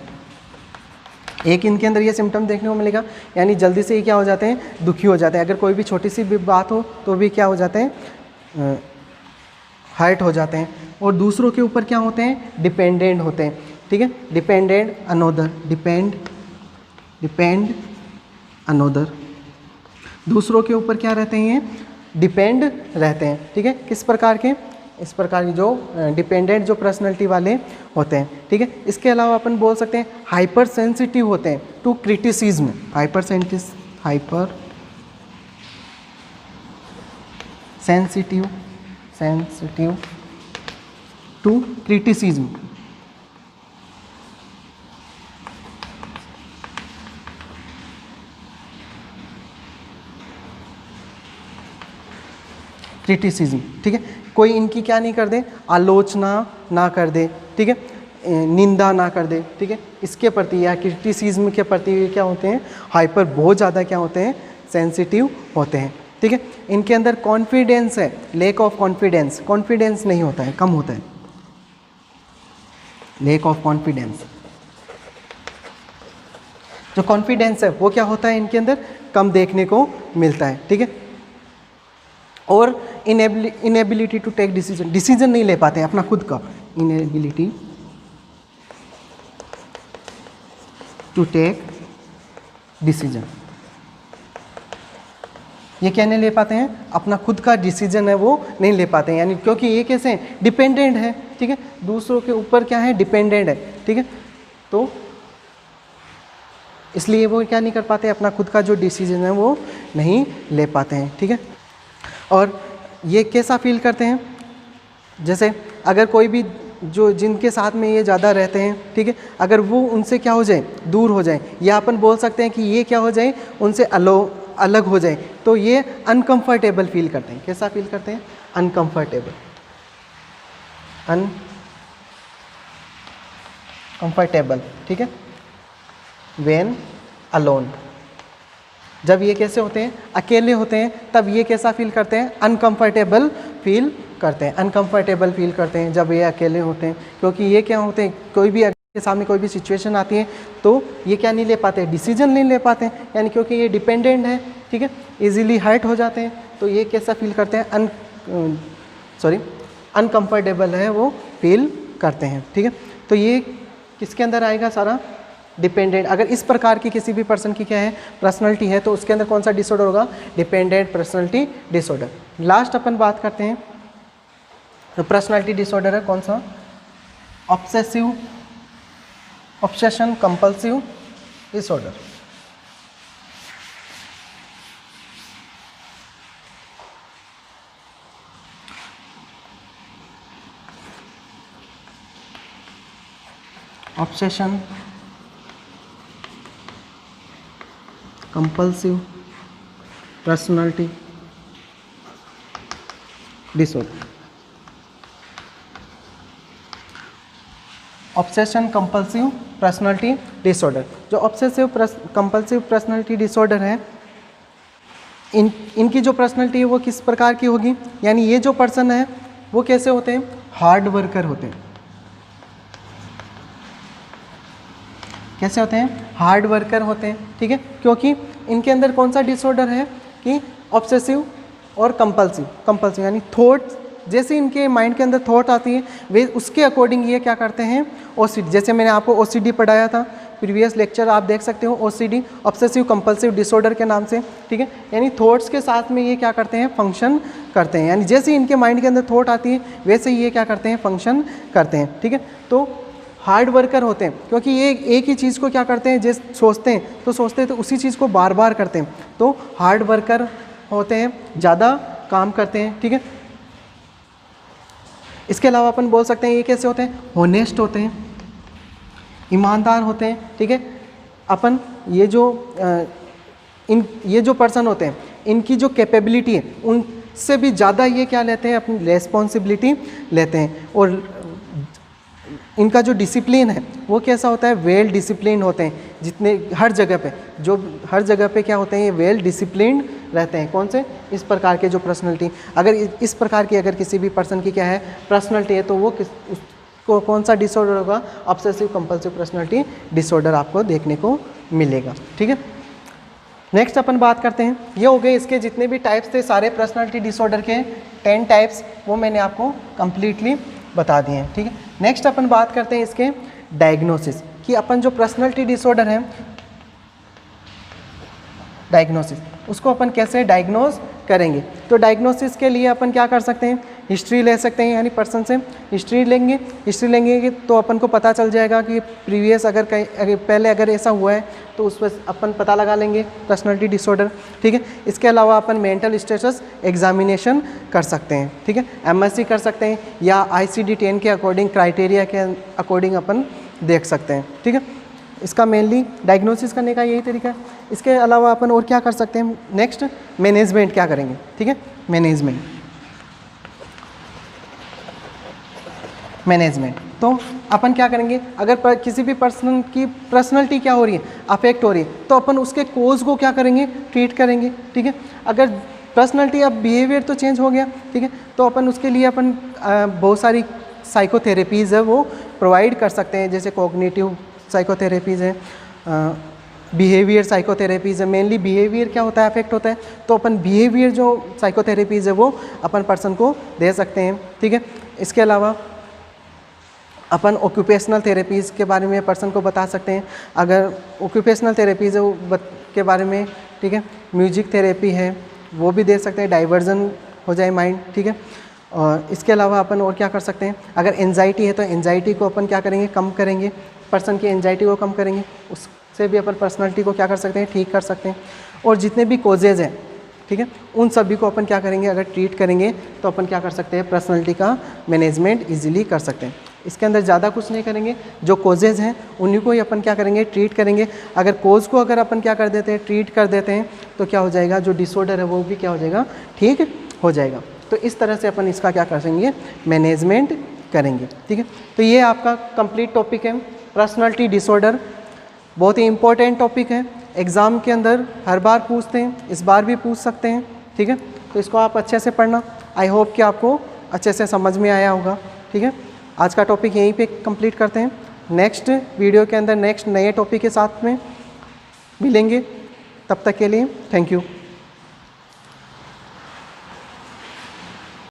एक इनके अंदर ये सिम्टम देखने को मिलेगा, यानी जल्दी से ही क्या हो जाते हैं? दुखी हो जाते हैं। अगर कोई भी छोटी सी भी बात हो तो भी क्या हो जाते हैं? हर्ट हो जाते हैं। और दूसरों के ऊपर क्या होते हैं? डिपेंडेंट होते हैं। ठीक है। डिपेंड अनोदर, दूसरों के ऊपर क्या रहते हैं? डिपेंड रहते हैं। ठीक है। किस प्रकार के? इस प्रकार की जो डिपेंडेंट जो पर्सनैलिटी वाले होते हैं। ठीक है। इसके अलावा अपन बोल सकते हैं हाइपर सेंसिटिव होते हैं to criticism. Hyper sensitive to criticism. Criticism, ठीक है। कोई इनकी क्या नहीं कर दे, आलोचना ना कर दे, ठीक है, निंदा ना कर दे, ठीक है, इसके प्रति या क्रिटिसिज्म के प्रति क्या होते हैं, हाइपर, बहुत ज़्यादा क्या होते हैं, सेंसिटिव होते हैं, ठीक है। इनके अंदर कॉन्फिडेंस है, लेक ऑफ कॉन्फिडेंस, कॉन्फिडेंस नहीं होता है, कम होता है, लेक ऑफ कॉन्फिडेंस। जो कॉन्फिडेंस है वो क्या होता है, इनके अंदर कम देखने को मिलता है, ठीक है। और inability to take decision, decision नहीं ले पाते हैं अपना खुद का, इनएबिलिटी टू टेक डिसीजन, ये क्या नहीं ले पाते हैं, अपना खुद का डिसीजन है वो नहीं ले पाते हैं, यानी क्योंकि ये कैसे हैं, डिपेंडेंट है, ठीक है, दूसरों के ऊपर क्या है, डिपेंडेंट है, ठीक है, तो इसलिए वो क्या नहीं कर पाते, अपना खुद का जो डिसीजन है वो नहीं ले पाते हैं, ठीक है। और ये कैसा फील करते हैं, जैसे अगर कोई भी जो जिनके साथ में ये ज़्यादा रहते हैं, ठीक है, अगर वो उनसे क्या हो जाए, दूर हो जाए, या अपन बोल सकते हैं कि ये क्या हो जाए, उनसे अलग हो जाए, तो ये अनकंफर्टेबल फील करते हैं। कैसा फील करते हैं, अनकंफर्टेबल, अनकंफर्टेबल, ठीक है, व्हेन अलोन, जब ये कैसे होते हैं, अकेले होते हैं, तब ये कैसा फील करते हैं, अनकंफर्टेबल फील करते हैं, अनकंफर्टेबल फील करते हैं जब ये अकेले होते हैं, क्योंकि ये क्या होते हैं, कोई भी के सामने कोई भी सिचुएशन आती है तो ये क्या नहीं ले पाते, डिसीजन नहीं ले पाते हैं, यानी क्योंकि ये डिपेंडेंट है, ठीक है, इजीली हर्ट हो जाते हैं, तो ये कैसा फील करते हैं, अनकंफर्टेबल है वो फील करते हैं, ठीक है। तो ये किसके अंदर आएगा, सारा डिपेंडेंट। अगर इस प्रकार की किसी भी पर्सन की क्या है, पर्सनैलिटी है, तो उसके अंदर कौन सा डिसऑर्डर होगा, डिपेंडेंट पर्सनैलिटी डिसऑर्डर। लास्ट अपन बात करते हैं, तो पर्सनैलिटी डिसऑर्डर है कौन सा, obsession compulsive disorder. Obsession compulsive personality disorder. Obsession compulsive personality disorder, जो ऑब्सेसिव कंपल्सिव पर्सनैलिटी डिसऑर्डर है, इनकी जो पर्सनैलिटी है वो किस प्रकार की होगी, यानी ये जो पर्सन है वो कैसे होते हैं, हार्ड वर्कर होते हैं। कैसे होते हैं, हार्ड वर्कर होते हैं, ठीक है, क्योंकि इनके अंदर कौन सा डिसऑर्डर है कि ऑब्सेसिव और कंपल्सिव यानी थॉट, जैसे इनके माइंड के अंदर थॉट आती है वे उसके अकॉर्डिंग ये क्या करते हैं, ओसीडी, जैसे मैंने आपको ओसीडी पढ़ाया था प्रीवियस लेक्चर, आप देख सकते हो, ओसीडी ऑब्सेसिव कंपल्सिव डिसऑर्डर के नाम से, ठीक है, यानी थॉट्स के साथ में ये क्या करते हैं, फंक्शन करते हैं, यानी जैसे इनके माइंड के अंदर थॉट आती है वैसे ही ये क्या करते हैं, फंक्शन करते हैं, ठीक है। तो हार्ड वर्कर होते हैं क्योंकि ये एक ही चीज़ को क्या करते हैं, जैसे सोचते हैं तो उसी चीज़ को बार बार करते हैं, तो हार्ड वर्कर होते हैं, ज़्यादा काम करते हैं, ठीक है। इसके अलावा अपन बोल सकते हैं ये कैसे होते हैं, होनेस्ट होते हैं, ईमानदार होते हैं, ठीक है। अपन ये जो पर्सन होते हैं इनकी जो कैपेबिलिटी है उनसे भी ज़्यादा ये क्या लेते हैं, अपनी रेस्पॉन्सिबिलिटी लेते हैं, और इनका जो डिसिप्लिन है वो कैसा होता है, वेल डिसिप्लिन होते हैं, जितने हर जगह पे क्या होते हैं, ये वेल डिसिप्लिन रहते हैं। कौन से, इस प्रकार के जो पर्सनैलिटी, अगर इस प्रकार की अगर किसी भी पर्सन की क्या है पर्सनैलिटी है तो वो उसको कौन सा डिसऑर्डर होगा, ऑब्सेसिव कंपल्सिव पर्सनैलिटी डिसऑर्डर आपको देखने को मिलेगा, ठीक है। नेक्स्ट अपन बात करते हैं, ये हो गए इसके जितने भी टाइप्स थे सारे पर्सनैलिटी डिसऑर्डर के 10 टाइप्स, वो मैंने आपको कंप्लीटली बता दिए हैं, ठीक है। नेक्स्ट अपन बात करते हैं इसके डायग्नोसिस, कि अपन जो पर्सनैलिटी डिसऑर्डर है डायग्नोसिस, उसको अपन कैसे डायग्नोज करेंगे। तो डायग्नोसिस के लिए अपन क्या कर सकते हैं, हिस्ट्री ले सकते हैं, यानी पर्सन से हिस्ट्री लेंगे तो अपन को पता चल जाएगा कि प्रीवियस अगर पहले अगर ऐसा हुआ है तो उस पर अपन पता लगा लेंगे पर्सनैलिटी डिसऑर्डर, ठीक है। इसके अलावा अपन मेंटल स्टेटस एग्जामिनेशन कर सकते हैं, ठीक है, MSc कर सकते हैं, या ICD-10 के अकॉर्डिंग, क्राइटेरिया के अकॉर्डिंग अपन देख सकते हैं, ठीक है। इसका मेनली डायग्नोसिस करने का यही तरीका है। इसके अलावा अपन और क्या कर सकते हैं, नेक्स्ट मैनेजमेंट क्या करेंगे, ठीक है, मैनेजमेंट। मैनेजमेंट। तो अपन क्या करेंगे, अगर किसी भी पर्सन की पर्सनैलिटी क्या हो रही है, अफेक्ट हो रही है, तो अपन उसके कोज को क्या करेंगे, ट्रीट करेंगे। ठीक है, अगर पर्सनैलिटी अब बिहेवियर तो चेंज हो गया, ठीक है, तो अपन उसके लिए अपन बहुत सारी साइकोथेरेपीज़ है वो प्रोवाइड कर सकते हैं, जैसे कॉग्निटिव साइकोथेरेपीज़ है, बिहेवियर साइकोथेरेपीज़ है। मेनली बिहेवियर क्या होता है, अफेक्ट होता है, तो अपन बिहेवियर जो साइकोथेरेपीज़ है वो अपन पर्सन को दे सकते हैं। ठीक है, इसके अलावा अपन ऑक्यूपेशनल थेरेपीज़ के बारे में पर्सन को बता सकते हैं। अगर ऑक्यूपेशनल थेरेपीज़ है वो के बारे में, ठीक है, म्यूजिक थेरेपी है वो भी दे सकते हैं, डाइवर्जन हो जाए माइंड। ठीक है, और इसके अलावा अपन और क्या कर सकते हैं, अगर एंजाइटी है तो एंजाइटी को अपन क्या करेंगे, कम करेंगे, पर्सन की एंजाइटी को कम करेंगे, उससे भी अपन पर्सनालिटी को क्या कर सकते हैं, ठीक कर सकते हैं। और जितने भी कोजेज़ हैं, ठीक है, उन सभी को अपन क्या करेंगे, अगर ट्रीट करेंगे तो अपन क्या कर सकते हैं, पर्सनालिटी का मैनेजमेंट ईजिली कर सकते हैं। इसके अंदर ज़्यादा कुछ नहीं करेंगे, जो कोजेज़ हैं उन्हीं को ही अपन क्या करेंगे, ट्रीट करेंगे। अगर कोज को अगर अपन क्या कर देते हैं, ट्रीट कर देते हैं, तो क्या हो जाएगा, जो डिसऑर्डर है वो भी क्या हो जाएगा, ठीक हो जाएगा। तो इस तरह से अपन इसका क्या करेंगे, मैनेजमेंट करेंगे। ठीक है, तो ये आपका कंप्लीट टॉपिक है पर्सनालिटी डिसऑर्डर। बहुत ही इंपॉर्टेंट टॉपिक है, एग्ज़ाम के अंदर हर बार पूछते हैं, इस बार भी पूछ सकते हैं। ठीक है, तो इसको आप अच्छे से पढ़ना। आई होप कि आपको अच्छे से समझ में आया होगा। ठीक है, आज का टॉपिक यहीं पे कंप्लीट करते हैं। नेक्स्ट वीडियो के अंदर नेक्स्ट नए टॉपिक के साथ में मिलेंगे, तब तक के लिए थैंक यू।